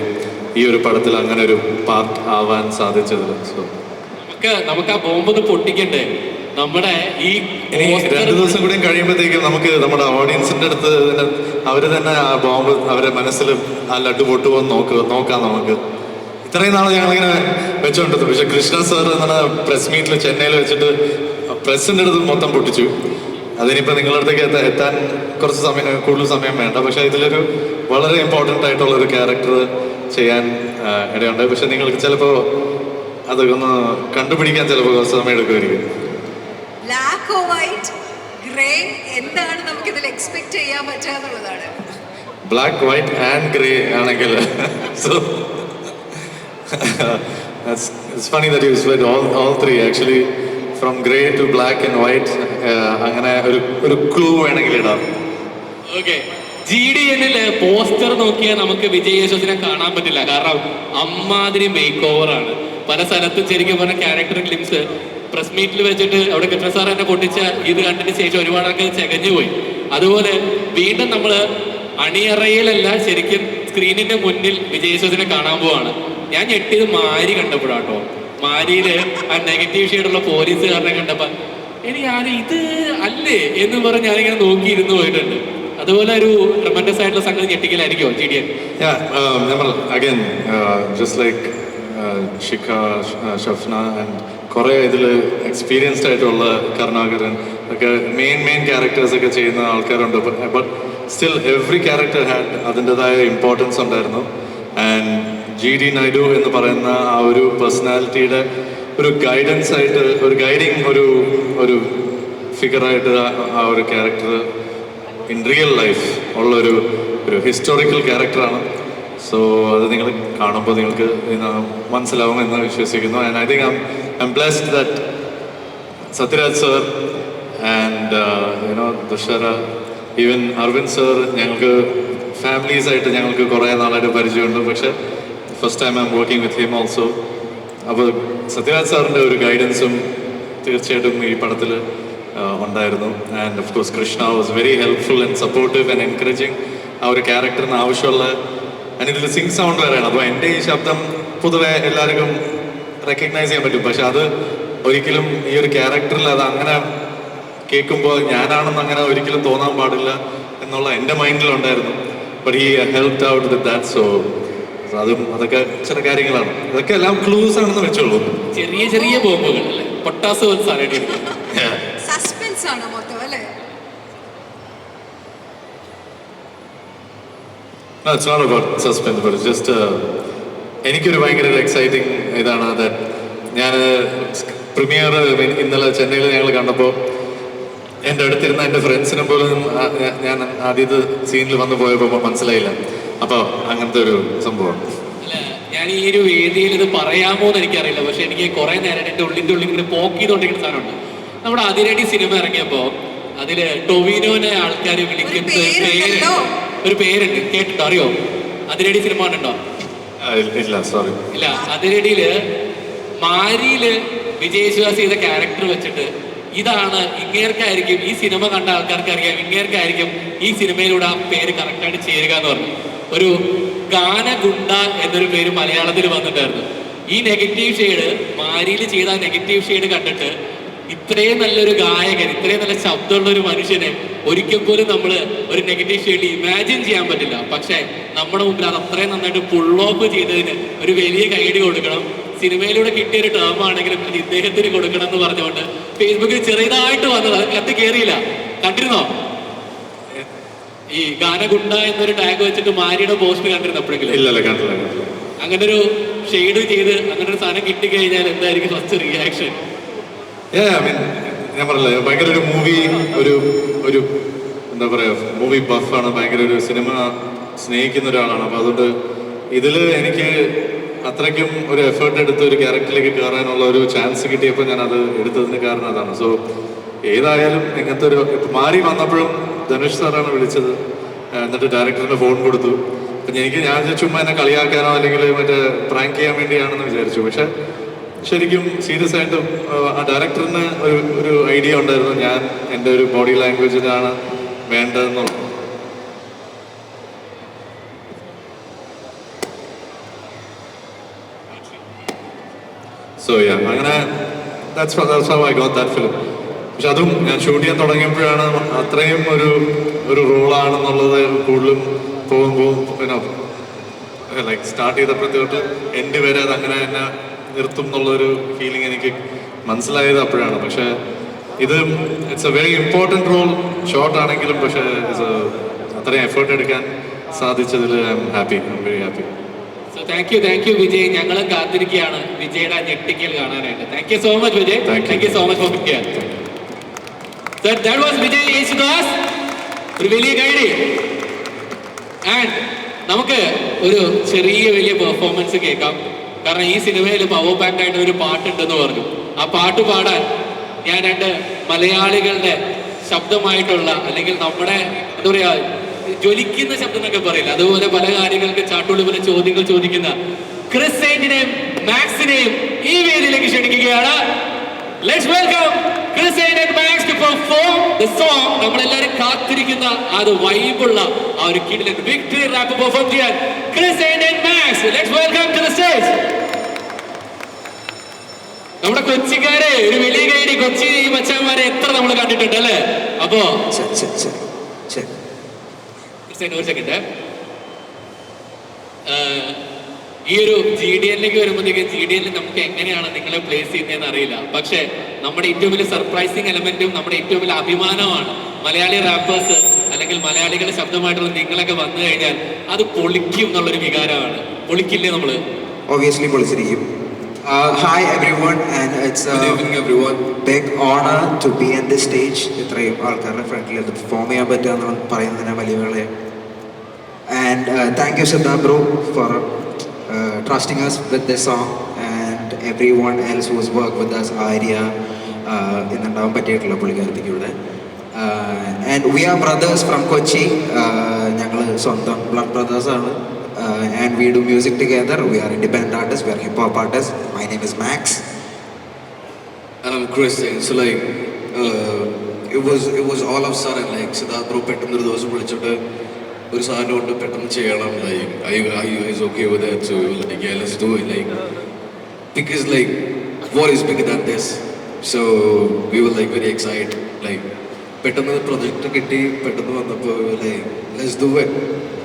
ഈ ഒരു പടത്തിൽ അങ്ങനെ ഒരു പാർട്ട് ആവാൻ സാധിച്ചതിൽ. സോ നമുക്ക് ആ ബോംബൊന്ന് പൊട്ടിക്കണ്ടേ? നമ്മുടെ ഈ 2 ദിവസം കൂടി കഴിയുമ്പോഴത്തേക്കും നമുക്ക് നമ്മുടെ ഓഡിയൻസിന്റെ അടുത്ത് അവര് തന്നെ ആ ബോംബ് അവരുടെ മനസ്സിൽ ആ ലഡു പൊട്ടുപോന്ന് നോക്കാം. നമുക്ക് ഇത്രയും നാൾ ഞങ്ങളിങ്ങനെ വെച്ചോണ്ടത്. പക്ഷെ കൃഷ്ണ സാർ എന്ന പ്രസ് മീറ്റിൽ ചെന്നൈയിൽ വെച്ചിട്ട് പ്രസിന്റെ അടുത്ത് മൊത്തം പൊട്ടിച്ചു. അതിനിപ്പോൾ നിങ്ങളുടെ അടുത്തേക്ക് എത്താൻ കുറച്ച് കൂടുതൽ സമയം വേണ്ട. പക്ഷെ ഇതിലൊരു വളരെ ഇമ്പോർട്ടൻ്റ് ആയിട്ടുള്ള ഒരു ക്യാരക്ടർ ചെയ്യാൻ ഇടയുണ്ട്. പക്ഷെ നിങ്ങൾക്ക് ചിലപ്പോൾ അതൊക്കെ ഒന്ന് കണ്ടുപിടിക്കാൻ ചിലപ്പോൾ കുറച്ച് സമയം എടുക്കുമായിരിക്കും. ബ്ലാക്ക് ഓർ വൈറ്റ്, ഗ്രേ, എന്താണ് നമുക്ക് ഇതിൽ എക്സ്പെക്ട് ചെയ്യാൻ പറ്റാന്നുള്ളതാണ്. ബ്ലാക്ക്, വൈറ്റ് ആൻഡ് ഗ്രേ ആണെങ്കിൽ so it's funny that you said all three actually, from grey to black and white. അങ്ങനെ ഒരു ക്ലൂ വേണമെങ്കിൽ ഇടാം. ഓക്കെ, GDNല് പോസ്റ്റർ നോക്കിയാൽ നമുക്ക് വിജയ് യേശുദാസിനെ കാണാൻ പറ്റില്ല. കാരണം അമ്മാതിരി മേക്ക് ഓവറാണ്. പല സ്ഥലത്തും ശരിക്കും പറഞ്ഞ ക്യാരക്ടർ ക്ലിംസ് പ്രസ് മീറ്റിൽ വെച്ചിട്ട് അവിടെ കൃഷ്ണ സാർ എന്നെ പൊട്ടിച്ച ഇത് കണ്ടതിന് ശേഷം ഒരുപാട് ആൾക്കാർ ചകഞ്ഞു പോയി. അതുപോലെ വീണ്ടും നമ്മൾ അണിയറയിലല്ല, ശരിക്കും സ്ക്രീനിന്റെ മുന്നിൽ വിജയ് യേശുദാസിനെ കാണാൻ പോവാണ്. ഞാൻ ഞെട്ടിയത് മാരി കണ്ടപ്പോഴാട്ടോ. മാരിയില് ആ നെഗറ്റീവ് ഷെയ്ഡുള്ള പോലീസുകാരനെ കണ്ടപ്പോ ഞാൻ ഇത് അല്ലേ എന്ന് പറഞ്ഞ് ഞാനിങ്ങനെ നോക്കിയിരുന്നു പോയിട്ടുണ്ട്. അതുപോലെ ഒരു ട്രമൻഡസ് ആയിട്ടുള്ള സംഗതി ഞെട്ടിക്കലായിരിക്കുമോ GDN? Again just like Shikha, Shafna and കുറേ ഇതിൽ എക്സ്പീരിയൻസ്ഡ് ആയിട്ടുള്ള കരുണാകരൻ ഒക്കെ മെയിൻ ക്യാരക്ടേഴ്സ് ഒക്കെ ചെയ്യുന്ന ആൾക്കാരുണ്ട്. But still every character had അതിൻ്റെതായ ഇമ്പോർട്ടൻസ് ഉണ്ടായിരുന്നു. ആൻഡ് GD നായിഡു എന്ന് പറയുന്ന ആ ഒരു പേഴ്സണാലിറ്റിയുടെ ഒരു ഗൈഡൻസ് ആയിട്ട്, ഒരു ഗൈഡിങ് ഒരു ഫിഗറായിട്ട് ആ ഒരു ക്യാരക്ടർ ഇൻ റിയൽ ലൈഫ് ഉള്ളൊരു ഹിസ്റ്റോറിക്കൽ ക്യാരക്ടറാണ്. സോ അത് നിങ്ങൾ കാണുമ്പോൾ നിങ്ങൾക്ക് മനസ്സിലാവും എന്ന് വിശ്വസിക്കുന്നു. And I think I am blessed that Sathyaraj sir and Dushara, even Aravind sir, ഞങ്ങൾക്ക് ഫാമിലീസായിട്ട് ഞങ്ങൾക്ക് കുറേ നാളായിട്ട് പരിചയമുണ്ട്. പക്ഷേ first time I am working with him also. അപ്പോൾ സത്യരാജ് സാറിൻ്റെ ഒരു ഗൈഡൻസും തീർച്ചയായിട്ടും ഈ പടത്തിൽ ഉണ്ടായിരുന്നു. And of course Krishna was very helpful and supportive and encouraging. ആ ഒരു ക്യാരക്ടറിന് ആവശ്യമുള്ള, ആൻഡ് ഇതിൽ സിംഗ് സൗണ്ട് വരെയാണ്. അപ്പോൾ എൻ്റെ ഈ ശബ്ദം പൊതുവെ എല്ലാവർക്കും റെക്കഗ്നൈസ് ചെയ്യാൻ പറ്റും, പക്ഷെ അത് ഒരിക്കലും ഈ ഒരു ക്യാരക്ടറിൽ അത് അങ്ങനെ കേൾക്കുമ്പോൾ ഞാനാണെന്ന് അങ്ങനെ ഒരിക്കലും തോന്നാൻ പാടില്ല എന്നുള്ള എൻ്റെ മൈൻഡിലുണ്ടായിരുന്നു. But he helped out with that. So അതൊക്കെ ചില കാര്യങ്ങളാണ്. ഇതൊക്കെ എല്ലാം ക്ലൂസ് ആണെന്ന് വെച്ചോളൂ. ചെറിയ ചെറിയ ബോംബുകൾ അല്ലേ, പൊട്ടാസ് പോലെ സാധനം. സസ്പെൻസ് ആണ് മൊത്തം അല്ലേ? No, it's not about suspense, but it's just എനിക്കൊരു ഭയങ്കര എക്സൈറ്റിംഗ് ഇതാണ് അത്. ഞാൻ പ്രീമിയർ ഇന്നലെ ചെന്നൈയിൽ ഞങ്ങൾ കണ്ടപ്പോൾ എൻ്റെ അടുത്തിരുന്ന എൻ്റെ ഫ്രണ്ട്സിനെ പോലും ഞാൻ ആദ്യത്തെ സീനിൽ വന്നു പോയപ്പോൾ മനസ്സിലായില്ല. അപ്പോൾ അങ്ങനത്തെ ഒരു സംഭവമാണ്. അല്ല, ഞാൻ ഈ ഒരു വേദിയിൽ ഇത് പറയാമോ എന്ന് എനിക്കറിയില്ല, പക്ഷെ എനിക്ക് കുറേ നേരം എൻ്റെ ഉള്ളിൻ്റെ ഉള്ളിൽ ഇങ്ങനെ പോക്ക് ചെയ്തുകൊണ്ടിരിക്കുന്ന സാധനമുണ്ട്. നമ്മുടെ അതിരടി സിനിമ ഇറങ്ങിയപ്പോൾ അതിൽ ടൊവിനോനെ ആൾക്കാർ വിളിക്കുന്ന ഒരു പേരുണ്ട്, കേട്ടിട്ടോ? അറിയോ? അതിരടി സിനിമ കണ്ടോ? ഇല്ല, സോറി. ഇല്ല, അതിരടിയില് മാരിയില് വിജയശ്വാസ് ചെയ്ത ക്യാരക്ടർ വെച്ചിട്ട് ഇതാണ് ഇങ്ങേർക്കായിരിക്കും, ഈ സിനിമ കണ്ട ആൾക്കാർക്ക് അറിയാം, ഇങ്ങേർക്കായിരിക്കും ഈ സിനിമയിലൂടെ ആ പേര് കറക്റ്റായിട്ട് ചേരുക എന്ന് പറഞ്ഞു. ഒരു ഗാനഗുണ്ട എന്നൊരു പേര് മലയാളത്തിൽ വന്നിട്ടായിരുന്നു. ഈ നെഗറ്റീവ് ഷെയ്ഡ്, മാരിയിൽ ചെയ്ത നെഗറ്റീവ് ഷെയ്ഡ് കണ്ടിട്ട് ഇത്രയും നല്ലൊരു ഗായകൻ, ഇത്രയും നല്ല ശബ്ദമുള്ള ഒരു മനുഷ്യനെ ഒരിക്കൽ പോലും നമ്മൾ ഒരു നെഗറ്റീവ് ഷെയ്ഡിൽ ഇമാജിൻ ചെയ്യാൻ പറ്റില്ല. പക്ഷേ നമ്മുടെ മുമ്പിൽ അത് അത്രയും നന്നായിട്ട് പുൾ ഓഫ് ചെയ്തതിന് ഒരു വലിയ കൈയടി കൊടുക്കണം. സിനിമയിലൂടെ കിട്ടിയ ഒരു ടേം ആണെങ്കിലും അത് ഇദ്ദേഹത്തിന് കൊടുക്കണം എന്ന് പറഞ്ഞുകൊണ്ട് ഫേസ്ബുക്കിൽ ചെറിയതായിട്ട് വന്നത്, അത് കത്ത് കയറിയില്ല. കണ്ടിരുന്നോ? ഈ ഗാനഗുണ്ട എന്നൊരു ടാഗ് വെച്ചിട്ട് മാരിയുടെ പോസ്റ്റ് കണ്ടിരുന്നു എപ്പോഴെങ്കിലും? ഇല്ലല്ലോ, കണ്ടില്ല. അങ്ങനെ ഒരു ഷെയ്ഡ് ചെയ്ത് അങ്ങനെ ഒരു സാധനം കിട്ടിക്കഴിഞ്ഞാൽ എന്തായിരിക്കും ഫസ്റ്റ് റിയാക്ഷൻ? ഞാൻ പറഞ്ഞില്ല, ഭയങ്കര ഒരു മൂവി, ഒരു എന്താ പറയുക, മൂവി ബഫാണ്, ഭയങ്കര ഒരു സിനിമ സ്നേഹിക്കുന്ന ഒരാളാണ്. അപ്പോൾ അതുകൊണ്ട് ഇതിൽ എനിക്ക് അത്രയ്ക്കും ഒരു എഫേർട്ട് എടുത്ത് ഒരു ക്യാരക്ടറിലേക്ക് കയറാനുള്ള ഒരു ചാൻസ് കിട്ടിയപ്പോൾ ഞാൻ അത് എടുത്തതിന് കാരണം അതാണ്. സോ ഏതായാലും ഇങ്ങനത്തെ ഒരു മാറി വന്നപ്പോഴും ധനുഷ് സാറാണ് വിളിച്ചത്. എന്നിട്ട് ഡയറക്ടറിന് ഫോൺ കൊടുത്തു. അപ്പം ഞാൻ ചുമ്മാ എന്നെ കളിയാക്കാനോ അല്ലെങ്കിൽ മറ്റേ പ്രാങ്ക് ചെയ്യാൻ വേണ്ടിയാണെന്ന് വിചാരിച്ചു. പക്ഷെ ശരിക്കും സീരിയസ് ആയിട്ടും ആ ഡയറക്ടറിന് ഒരു ഐഡിയ ഉണ്ടായിരുന്നു, ഞാൻ എൻ്റെ ഒരു ബോഡി ലാംഗ്വേജിനാണ് വേണ്ടതെന്നുള്ളത്. സോ അങ്ങനെ that's how I got that film. പക്ഷെ അതും ഞാൻ ഷൂട്ട് ചെയ്യാൻ തുടങ്ങിയപ്പോഴാണ് അത്രയും ഒരു റോളാണെന്നുള്ളത് കൂടുതലും പോകുമ്പോൾ ലൈക്ക് സ്റ്റാർട്ട് ചെയ്തപ്പോഴത്തേക്ക് എൻ്റെ വരെ അത് അങ്ങനെ തന്നെ നിർത്തും എന്നുള്ളൊരു ഫീലിംഗ് എനിക്ക് മനസ്സിലായത് അപ്പോഴാണ്. പക്ഷേ ഇത് it's a very important role, short ആണെങ്കിലും. പക്ഷേ അത്രയും എഫേർട്ട് എടുക്കാൻ സാധിച്ചതിൽ I'm happy, I'm very happy. So thank you Vijay. ഞങ്ങളും കാത്തിരിക്കുകയാണ് വിജയുടെ ആ ഞെട്ടിക്കൽ കാണാനായിട്ട്. Thank you so much Vijay. Thank you so much for being here. So that was Vijay Yesudas. ഒരു വലിയ ഗൈഡ്. ആൻഡ് നമുക്ക് ഒരു ചെറിയ വലിയ പെർഫോമൻസ് കേൾക്കാം. കാരണം ഈ സിനിമയിൽ പവർ പാക്ഡ് ആയിട്ട് ഒരു പാട്ടുണ്ടെന്ന് പറഞ്ഞു. ആ പാട്ട് പാടാൻ ഞാൻ രണ്ട് മലയാളികളുടെ ശബ്ദമായിട്ടുള്ള, അല്ലെങ്കിൽ നമ്മുടെ എന്താ പറയാ, ജ്വലിക്കുന്ന ശബ്ദം എന്നൊക്കെ പറയില്ല, അതുപോലെ പല കാര്യങ്ങൾക്ക് ചാട്ടുള്ളി പോലെ ചോദ്യങ്ങൾ ചോദിക്കുന്ന ക്രിസ് സെയിന്റിനെയും മാക്സിനെയും ഈ വേദിയിലേക്ക് ക്ഷണിക്കുകയാണ്. Let's welcome Chris Saint and Max to perform the song. നമ്മളെല്ലാവരും കാത്തിരിക്കുന്ന ആ ഒരു വൈബുള്ള ആ ഒരു കിഡിലൻ വിക്ടറി റാപ്പ് പെർഫോം ചെയ്യാൻ Chris Saint and Max. Let's welcome to the stage. നമ്മുടെ കൊച്ചിക്കാരെ ഒരു വലിയ കൈഡി, കൊച്ചി മച്ചാന്മാരെ എത്ര നമ്മൾ കണ്ടിട്ടുണ്ട് അല്ലേ? അപ്പോ ഒരു സെക്കൻഡ്, ഈ ഒരു GDLലേക്ക് വരുമ്പോഴത്തേക്ക് GDL നമുക്ക് എങ്ങനെയാണ് നിങ്ങളെ പ്ലേസ് ചെയ്യുന്നതെന്ന് അറിയില്ല. പക്ഷെ നമ്മുടെ ഏറ്റവും വലിയ സർപ്രൈസിങ് എലമെന്റും നമ്മുടെ ഏറ്റവും വലിയ അഭിമാനമാണ് മലയാളി റാപ്പേഴ്സ് അല്ലെങ്കിൽ മലയാളികളുടെ ശബ്ദമായിട്ടുള്ള നിങ്ങളൊക്കെ വന്നു കഴിഞ്ഞാൽ അത് പൊളിക്കും എന്നുള്ളൊരു വികാരമാണ്. പൊളിക്കില്ലേ നമ്മള്? Obviously പൊളിച്ചിരിക്കും. Hi everyone, and it's a big honor to be in this stage. ഇത്രയും ആൾക്കാരുടെ ഫ്രണ്ടിൽ ഇത് പെർഫോം ചെയ്യാൻ പറ്റുക എന്ന് പറയുന്നതിനെ വലിയ And thank you, Siddha bro, for trusting us with this song, and everyone else who's worked with us, Arya, ഇന്നുണ്ടാവാൻ പറ്റിയിട്ടുള്ള പുള്ളിക്കാരത്തേക്ക് ഇവിടെ. And we are brothers from Kochi. ഞങ്ങൾ സ്വന്തം blood brothers ആണ്. And we do music together. We are independent artists. We are hip hop artists. My name is Max. And I'm Christian. So like, it was all of a sudden like Siddharth bro പെട്ടെന്ന് ഒരു ദിവസം വിളിച്ചിട്ട് ഒരു സാധനം കൊണ്ട് പെട്ടെന്ന് ചെയ്യണം, like are you guys okay with that? So we were like, yeah, let's do it, like because like what is bigger than this? So we were like very excited, like പെട്ടെന്ന് പ്രൊജക്റ്റ് കിട്ടി, പെട്ടെന്ന് വന്നപ്പോൾ we were like let's do it.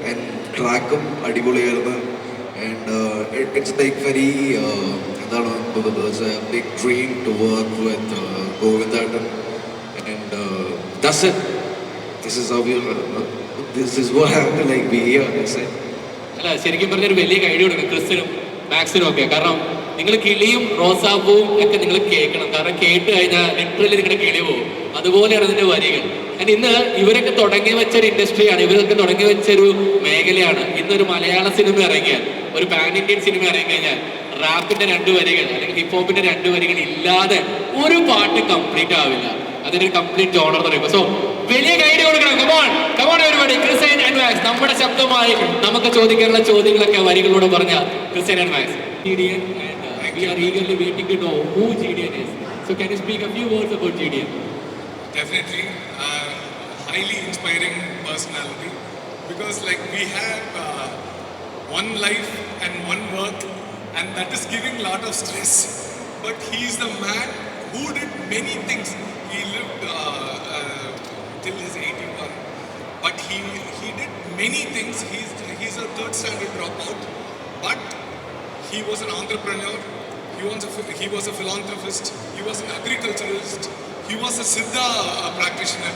And ട്രാക്കും അടിപൊളിയായിരുന്നു. And it's like very എന്താണ്, it's a big dream to work with Govindan, and that's it. This is how we this is what happened, like we here, that's it. അല്ല, ശരിക്കും പറഞ്ഞൊരു വലിയ idea കൊടുക്കും ക്രിസ്ത്യനും മാക്സിനും ഒക്കെ. കാരണം നിങ്ങൾ കിളിയും റോസാപ്പൂവും ഒക്കെ നിങ്ങൾ കേൾക്കണം. കാരണം കേട്ട് കഴിഞ്ഞാൽ ലിറ്ററലി നിങ്ങളുടെ കിളി പോകും. അതുപോലെയാണ് ഇതിന്റെ വരികൾ. ഇന്ന് ഇവരൊക്കെ തുടങ്ങി വെച്ചൊരു ഇൻഡസ്ട്രിയാണ്, ഇവരൊക്കെ തുടങ്ങി വെച്ചൊരു മേഖലയാണ്. ഇന്നൊരു മലയാള സിനിമ ഇറങ്ങിയാൽ, ഒരു പാൻ ഇന്ത്യൻ സിനിമ ഇറങ്ങിക്കഴിഞ്ഞാൽ റാപ്പിന്റെ 2 വരികൾ അല്ലെങ്കിൽ ഹിപ്പ് ഹോപ്പിന്റെ 2 വരികൾ ഇല്ലാതെ ഒരു പാട്ട് കംപ്ലീറ്റ് ആവില്ല. അതിനൊരു കംപ്ലീറ്റ് ജോണർ എന്ന് പറയുമ്പോൾ. സോ വലിയ ഗൈഡ് കൊടുക്കണം. Come on everybody, Christian and Max. നമ്മുടെ ശബ്ദമായി നമുക്ക് ചോദിക്കാനുള്ള ചോദ്യങ്ങളൊക്കെ വരികളോട് പറഞ്ഞ Christian and Max. GDN, and we are eagerly waiting to know who GDN is. So can you speak a few words about GDN? Definitely highly inspiring personality, because like we have one life and one work, and that is giving lot of stress, but he is the man who did many things. He lived till his 81, but he did many things. He's a 3rd standard dropout, but he was an entrepreneur, he was a philanthropist, he was an agriculturalist, he was a Siddha practitioner,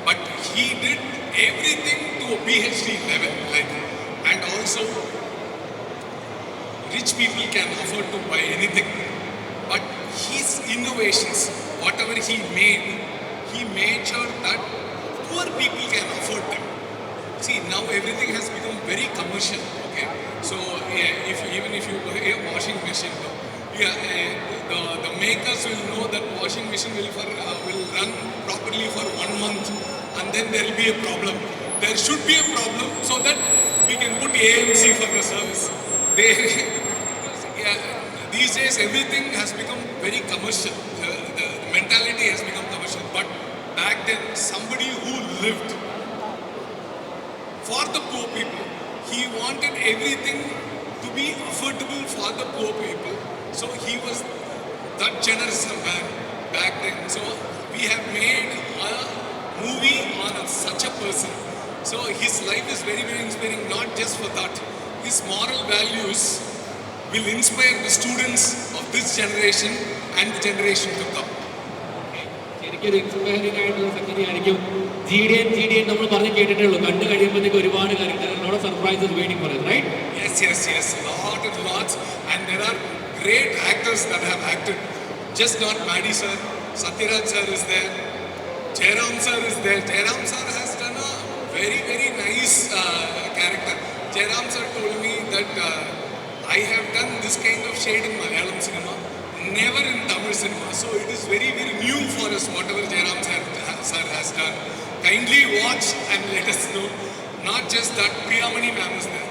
but he did everything to a PhD level, like, and also rich people can afford to buy anything, but his innovations, whatever he made sure that poor people can afford them. See, now everything has become very commercial, okay? So even if you buy a washing machine, the makers will know that washing machine will run properly for 1 month, and then there will be a problem. There should be a problem so that we can put AMC for the service. These days everything has become very commercial. The mentality has become commercial. But back then, somebody who lived for the poor people, he wanted everything to be affordable for the poor people. So he was that generous a man back then. So we have made a movie on such a person. So his life is very, very inspiring, not just for that. His moral values will inspire the students of this generation and the generation to come. ശരിക്കും inspiring ആയിട്ടുള്ള സംഗതിയായിരിക്കും GDN. നമ്മൾ പറഞ്ഞ് കേട്ടിട്ടേ ഉള്ളൂ. കണ്ടു കഴിയുമ്പോഴത്തേക്ക് ഒരുപാട് കാര്യങ്ങൾ, surprises waiting for us, right? Yes. Lots. And there are great actors that have acted. Just not Maddie sir. Satyaraj sir is there. Jairam sir is there. Jairam sir has done a very, very nice character. Jairam sir told me that I have done this kind of shade in Malayalam cinema, never in Tamil cinema. So it is very, very new for us, whatever Jairam sir has done. Kindly watch and let us know. Not just that, Priyamani ma'am is there.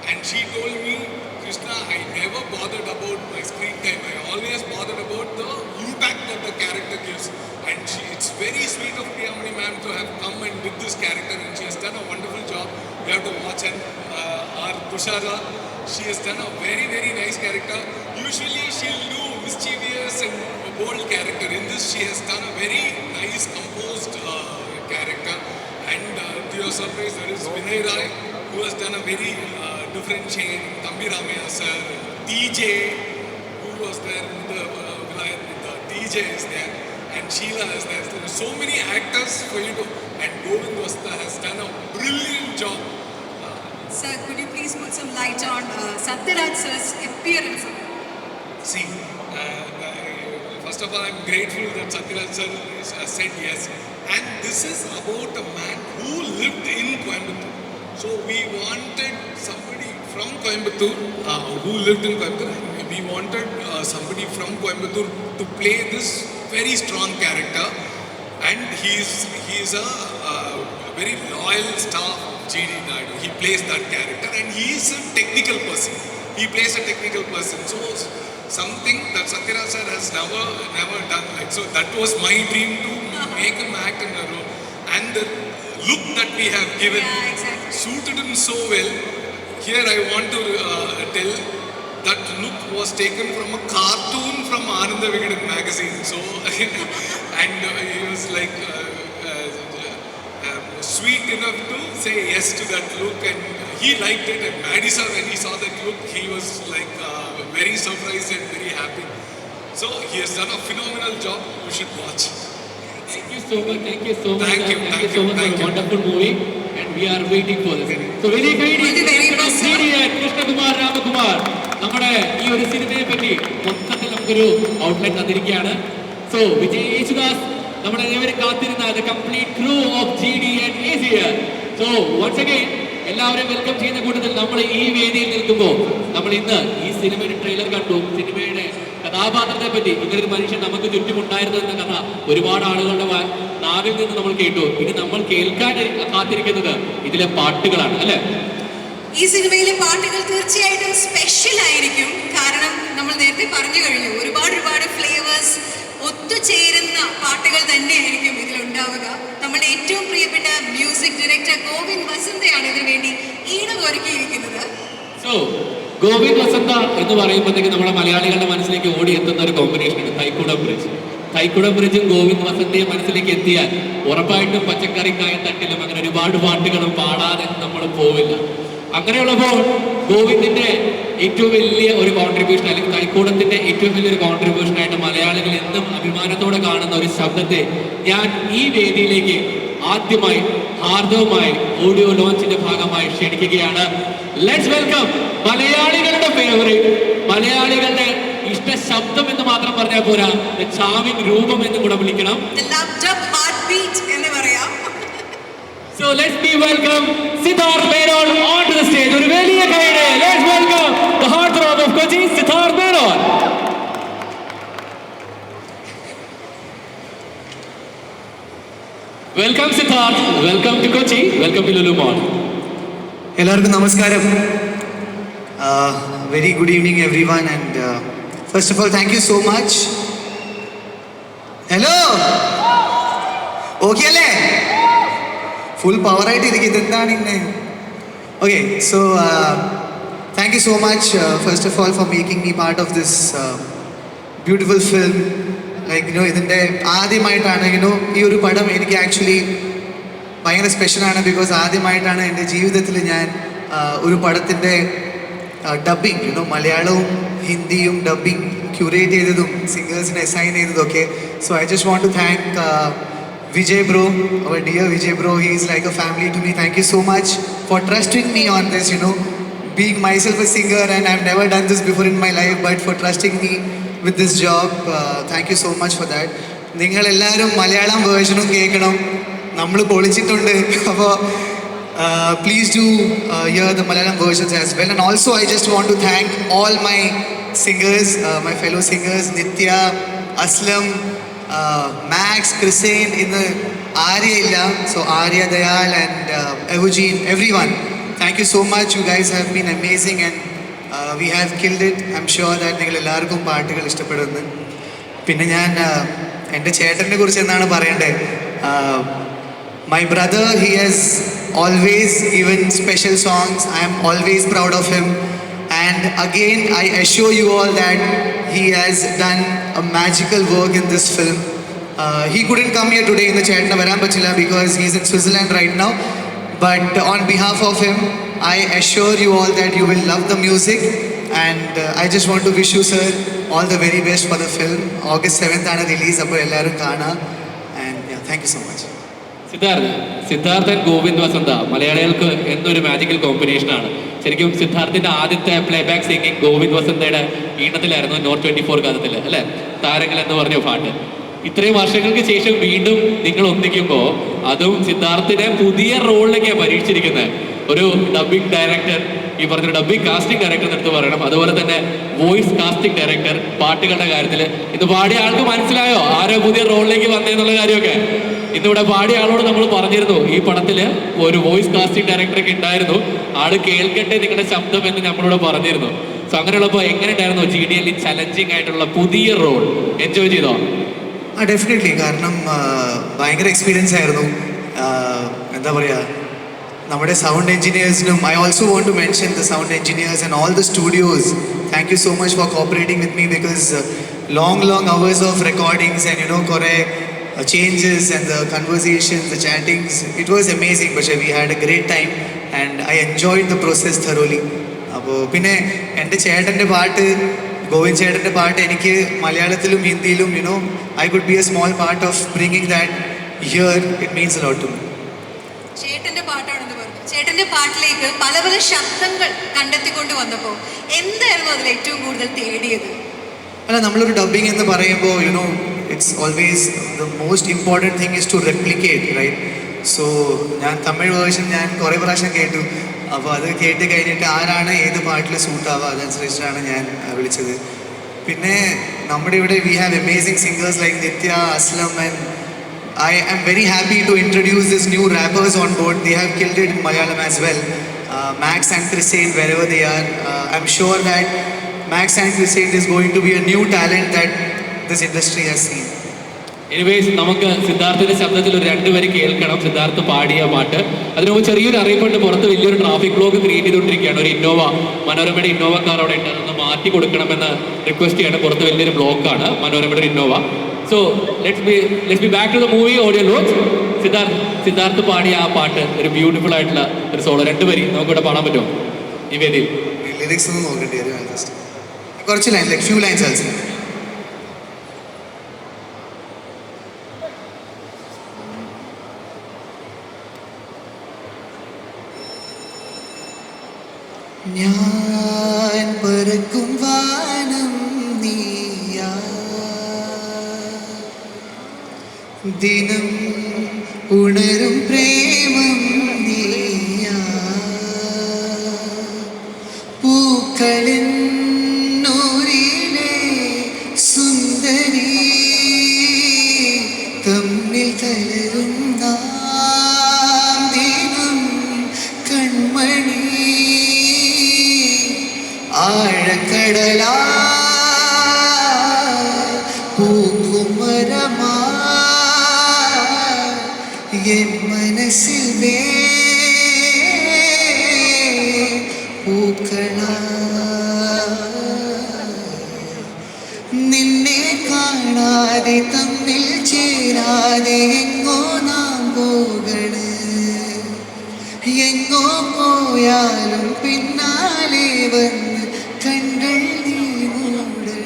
And she told me, Krishna, I never bothered about my screen time. I always bothered about the impact that the character gives. And it's very sweet of Priyamani ma'am to have come and did this character, and she has done a wonderful job. You have to watch. And our Tushara, she has done a very, very nice character. Usually she'll do mischievous and bold character. In this, she has done a very nice, composed character. And to your surprise, there is Vinay Rai, who has done a very different shade. Thambi Ramaya sir, DJ, who was there in the DJ is there, and Sheila is there. There are so many actors for you to, and Govind has done a brilliant job. Sir, could you please put some light on Satyaraj sir's appearance? See, first of all, I'm grateful that Satyaraj sir has said yes. And this is about a man who lived in Coimbatore. So we wanted somebody from Coimbatore who lived in Coimbatore. We wanted somebody from Coimbatore to play this very strong character. And he's a very loyal staff of G.D. Naidu. He plays that character and he is a technical person. He plays a technical person. So something that Satyaraj sir has never done. Like, so that was my dream to make him act in a role. And the look that we have given suited him so well. Here I want to tell that look was taken from a cartoon from Ananda Vigadan magazine. So and he was like sweet enough to say yes to that look, and he liked it. And Maddie sir, when he saw that look, he was like very surprised and very happy. So he has done a phenomenal job. You should watch. Thank you so much. Thank you so much. Thank you so much for a wonderful movie, and we are waiting for this. So very Krishnakumar Ramakumar നമ്മുടെ ഈ ഒരു സിനിമയെ പറ്റി മൊത്തത്തിൽ നമുക്കൊരു outline തന്നിരിക്കുകയാണ്. So Vijay Yesudas നമ്മുടെ ഏവരും കാത്തിരുന്ന the complete crew of GD and is here. So once again എല്ലാവരെയും വെൽക്കം ചെയ്യുന്ന കൂട്ടത്തിൽ നമ്മൾ ഈ വേദിയിൽ നിൽക്കുമ്പോൾ നമ്മൾ ഇന്ന് ഈ സിനിമയുടെ ട്രെയിലർ കണ്ടു. സിനിമയുടെ കഥാപാത്രത്തെ പറ്റി ഇങ്ങനൊരു മനുഷ്യൻ നമുക്ക് ചുറ്റുമുണ്ടായിരുന്നു എന്ന കഥ ഒരുപാട് ആളുകളുടെ നാവിൽ നിന്ന് നമ്മൾ കേട്ടു. ഇനി നമ്മൾ കേൾക്കാൻ കാത്തിരിക്കുന്നത് ഇതിലെ പാട്ടുകളാണ്, അല്ലെ? ഈ സിനിമയിലെ പാട്ടുകൾ തീർച്ചയായിട്ടും സ്പെഷ്യൽ ആയിരിക്കും. കാരണം നമ്മൾ നേരത്തെ പറഞ്ഞു കഴിഞ്ഞു, ഒരുപാട് ഫ്ലേവേഴ്സ് ഒത്തുചേരുന്ന പാട്ടുകൾ തന്നെയായിരിക്കും ഇതിലുണ്ടാവുക. നമ്മുടെ ഏറ്റവും പ്രിയപ്പെട്ട മ്യൂസിക് ഡയറക്ടർ ഗോവിന്ദ് വസന്തയാണ് ഇതിനു വേണ്ടി ഈണം ഒരുക്കിയിരിക്കുന്നത്. സോ ഗോവിന്ദ് വസന്ത എന്ന് പറയുമ്പോഴത്തേക്ക് നമ്മുടെ മലയാളികളുടെ മനസ്സിലേക്ക് ഓടി എത്തുന്ന ഒരു കോമ്പിനേഷൻ ഉണ്ട്, തൈക്കുടം ബ്രിഡ്ജ്. തൈക്കുടം ബ്രിഡ്ജും ഗോവിന്ദ് വസന്തയും മനസ്സിലേക്ക് എത്തിയാൽ ഉറപ്പായിട്ടും പച്ചക്കറിക്കായ തട്ടിലും അങ്ങനെ ഒരുപാട് പാട്ടുകളും പാടാതെ നമ്മൾ പോവില്ല. അങ്ങനെയുള്ളപ്പോൾ ഗോവിന്ദിന്റെ ഏറ്റവും വലിയ ഒരു കോൺട്രിബ്യൂഷൻ, അല്ലെങ്കിൽ തൈക്കൂടത്തിന്റെ ഏറ്റവും വലിയൊരു കോൺട്രിബ്യൂഷൻ ആയിട്ട് മലയാളികൾ എന്നും അഭിമാനത്തോടെ കാണുന്ന ഒരു ശബ്ദത്തെ ഞാൻ ഈ വേദിയിലേക്ക് ആദ്യമായി ഹാർദവുമായി ഓഡിയോ ലോഞ്ചിന്റെ ഭാഗമായി ക്ഷണിക്കുകയാണ്. ലെറ്റ്സ് വെൽക്കം മലയാളികളുടെ ഫേവറേറ്റ്, മലയാളികളുടെ ഇഷ്ട ശബ്ദം എന്ന് മാത്രം പറഞ്ഞാൽ പോരാ, ചാവിൻ രൂപം എന്ന് കൂടെ വിളിക്കണം. So let's be welcome Siddharth Menon onto the stage. ഒരു വലിയ കൈയ്യടി. Let's welcome the heartthrob of Kochi, Siddharth Menon. Welcome Siddharth. Welcome to Kochi. Welcome to Lulu Mall. എല്ലാവർക്കും നമസ്കാരം. Very good evening everyone, and first of all thank you so much. Hello. Okay അല്ലേ? Full പവറായിട്ട് ഇരിക്കും. ഇതെന്താണ് ഇന്ന്? Okay, so thank you so much first of all for making me part of this beautiful film. Like ഇതിൻ്റെ ആദ്യമായിട്ടാണ് ഈ ഒരു പടം എനിക്ക് ആക്ച്വലി ഭയങ്കര സ്പെഷ്യലാണ്. ബിക്കോസ് ആദ്യമായിട്ടാണ് എൻ്റെ ജീവിതത്തിൽ ഞാൻ ഒരു പടത്തിൻ്റെ ഡബ്ബിങ് മലയാളവും ഹിന്ദിയും ഡബ്ബിങ് ക്യൂറേറ്റ് ചെയ്തതും സിംഗേഴ്സിനെ അസൈൻ ചെയ്തതും ഒക്കെ. So I just want to thank Vijay bro, our dear Vijay bro, he is like a family to me. Thank you so much for trusting me on this, being myself a singer, and I've never done this before in my life, but for trusting me with this job, thank you so much for that. നിങ്ങൾ എല്ലാവരും മലയാളം വേർഷനും കേൾക്കണം, നമ്മൾ പൊളിച്ചിട്ടുണ്ട്. അപ്പോൾ please do hear the Malayalam versions as well. And also I just want to thank all my singers, my fellow singers, Nitya, Aslam, Max, Christine, ഇന്ന് ആര്യ ഇല്ല. So Arya, Dayal and Eugene, everyone, thank you so much. You guys have been amazing and we have killed it. I'm sure that നിങ്ങൾ എല്ലാവർക്കും പാട്ടുകൾ ഇഷ്ടപ്പെടുന്നു. പിന്നെ ഞാൻ എൻ്റെ ചേട്ടനെ കുറിച്ച് എന്താണ് പറയേണ്ടത്? My brother, he has always given special songs. I am always proud of him. And again, I assure you all that he has done a magical work in this film. He couldn't come here today in the Chetna Varan Pachila because he's in Switzerland right now. But on behalf of him, I assure you all that you will love the music. And I just want to wish you, sir, all the very best for the film. August 7th ആണ് release. അപ്പോൾ എല്ലാവരും കാണാം. And yeah, thank you so much. Siddharthan Govind വസന്ത മലയാളികൾക്ക് എന്നൊരു magical കോമ്പിനേഷനാണ്. ശരിക്കും സിദ്ധാർത്ഥിന്റെ ആദ്യത്തെ playback singing Govind വസന്തയുടെ ഈണത്തിലായിരുന്നു, north 24 കാലത്തിൽ അല്ലെ, താരങ്ങൾ എന്ന് പറഞ്ഞ പാട്ട്. ഇത്രയും വർഷങ്ങൾക്ക് ശേഷം വീണ്ടും നിങ്ങൾ ഒന്നിക്കുമ്പോൾ അതും സിദ്ധാർത്ഥിനെ പുതിയ റോളിലേക്കാണ് പരീക്ഷിച്ചിരിക്കുന്നത്. ഒരു ഡബിംഗ് ഡയറക്ടർ, ഈ പറഞ്ഞ ഡബിംഗ് കാസ്റ്റിംഗ് ഡയറക്ടർ എടുത്ത് പറയണം, അതുപോലെ തന്നെ വോയിസ് കാസ്റ്റിംഗ് ഡയറക്ടർ. പാട്ടുകളുടെ കാര്യത്തിൽ ഇത് പാടിയ ആൾക്ക് മനസ്സിലായോ ആരോ പുതിയ റോളിലേക്ക് വന്നേന്നുള്ള കാര്യമൊക്കെ? ഇന്നിവിടെ പാടിയ ആളോട് നമ്മൾ പറഞ്ഞിരുന്നു ഈ പടത്തില് ഒരു വോയിസ് കാസ്റ്റിംഗ് ഡയറക്ടറൊക്കെ ഉണ്ടായിരുന്നു, ആള് കേൾക്കട്ടെ നിങ്ങളുടെ ശബ്ദം എന്ന് നമ്മളോട് പറഞ്ഞിരുന്നു. സോ അങ്ങനെയുള്ളപ്പോൾ എങ്ങനെ ഉണ്ടായിരുന്നു GDL ചലഞ്ചിങ് ആയിട്ടുള്ള പുതിയ റോൾ? എൻജോയ് ചെയ്തോ? ഡെഫിനറ്റ്ലി. കാരണം ഭയങ്കര എക്സ്പീരിയൻസ് ആയിരുന്നു. എന്താ പറയുക, നമ്മുടെ സൗണ്ട് എഞ്ചിനീയേഴ്സിനും I also want to mention the sound engineers and all the studios. Thank you so much for cooperating with me because long hours of recordings and കുറേ changes and the conversations, the chattings, it was amazing. But we had a great time and I enjoyed the process thoroughly. അപ്പോൾ പിന്നെ എൻ്റെ ചേട്ടൻ്റെ പാട്ട്, ഗോവിന്ദ് ചേട്ടൻ്റെ പാട്ട് എനിക്ക് മലയാളത്തിലും ഹിന്ദിയിലും I could be a small part of bringing that here. It means a lot to me. ചേട്ടന്റെ പാട്ടാണെന്ന് പറഞ്ഞു. ചേട്ടന്റെ പാട്ടിലേക്ക് പല പല ശബ്ദങ്ങൾ കണ്ടെത്തിക്കൊണ്ട് വന്നപ്പോൾ എന്തായിരുന്നു അതിൽ ഏറ്റവും കൂടുതൽ തേടിയത്? അല്ല, നമ്മളൊരു ഡബിങ് എന്ന് പറയുമ്പോൾ it's always the most important thing is to replicate, right? So ഞാൻ തമിഴ് വേർഷൻ ഞാൻ കുറേ പ്രാവശ്യം കേട്ടു. അപ്പോൾ അത് കേട്ട് കഴിഞ്ഞിട്ട് ആരാണ് ഏത് പാട്ടിൽ സൂട്ടാവുക അതനുസരിച്ചാണ് ഞാൻ വിളിച്ചത്. പിന്നെ നമ്മുടെ ഇവിടെ we have amazing singers like Nithya, Aslam, and I am very happy to introduce these new rappers on board. They have killed it in Malayalam as well. Max and Chrisane, wherever they are. I'm sure that Max and Chrisane is going to be a new talent that this industry has seen. Anyways, നമുക്ക് സിദ്ധാർത്ഥിന്റെ ശബ്ദത്തിൽ ഒരു 2 വരി കേൾക്കണം, സിദ്ധാർത്ഥ് പാടിയ പാട്ട്. അതിന് മുമ്പ് ചെറിയൊരു അറിയിപ്പുണ്ട്. പുറത്ത് വലിയൊരു ട്രാഫിക് ബ്ലോക്ക് ക്രിയേറ്റ് ചെയ്തുകൊണ്ടിരിക്കുകയാണ്. ഒരു ഇന്നോവ, മനോരമയുടെ ഇന്നോവ കാർ അവിടെ ഉണ്ട്, അതൊന്ന് മാറ്റി കൊടുക്കണമെന്ന് റിക്വസ്റ്റ് ചെയ്യാണ്. പുറത്ത് വലിയൊരു ബ്ലോക്കാണ് മനോരമയുടെ Innova. So let's be back to the movie audio launch. Siddharth പാടിയ ആ പാട്ട് ഒരു ബ്യൂട്ടിഫുൾ ആയിട്ടുള്ള ഒരു സോളോ 2 വരി നമുക്കിവിടെ പാടാൻ പറ്റുമോ ഈ വേദിയിൽ? ലിറിക്സ് ഒന്നും നോക്കേണ്ടി വരും, കുറച്ച് line, like few lines also. ഞാൻ പറക്കും വാനം നീയാ, ദിനം ഉണരും പ്രേമം നീയാ, പൂക്കളിൻ നൂറിലെ സുന്ദരി, തമ്മിൽ കലരും നാം ദിനം കൺമണി, ആഴക്കടലാ പൂക്കുമരമാ എൻ മനസ്സിൽ പൂക്കളാ, നിന്നെ കാണാതെ തമ്മിൽ ചേരാതെ എങ്ങോ നാം പോകണ്, എങ്ങോ പോയാലും പിന്നാലെ വന്ന് കണ്ടൾ നീ മൂടണ്.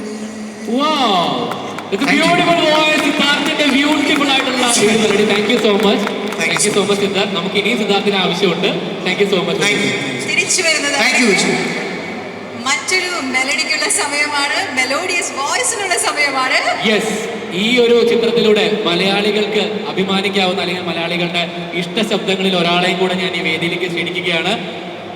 ബ്യൂട്ടിഫുൾ വോയിസ്, സിദ്ധാർത്ഥിന്റെ ബ്യൂട്ടിഫുൾ ആയിട്ടുള്ള melody. Thank you so much Siddharth. നമുക്ക് ഇനിയും സിദ്ധാർത്ഥിന് ആവശ്യമുണ്ട്. Thank you so much. തിരിച്ചു വരുന്നത് മറ്റൊരു മെലഡിക്കുള്ള സമയമാണ്, മെലോഡിയസ് വോയിസിനുള്ള സമയമാണ്. യെസ്, ഈ ഒരു ചിത്രത്തിലൂടെ മലയാളികൾക്ക് അഭിമാനിക്കാവുന്ന അല്ലെങ്കിൽ മലയാളികളുടെ ഇഷ്ട ശബ്ദങ്ങളിൽ ഒരാളെയും കൂടെ ഞാൻ ഈ വേദിയിലേക്ക് ക്ഷണിക്കുകയാണ്.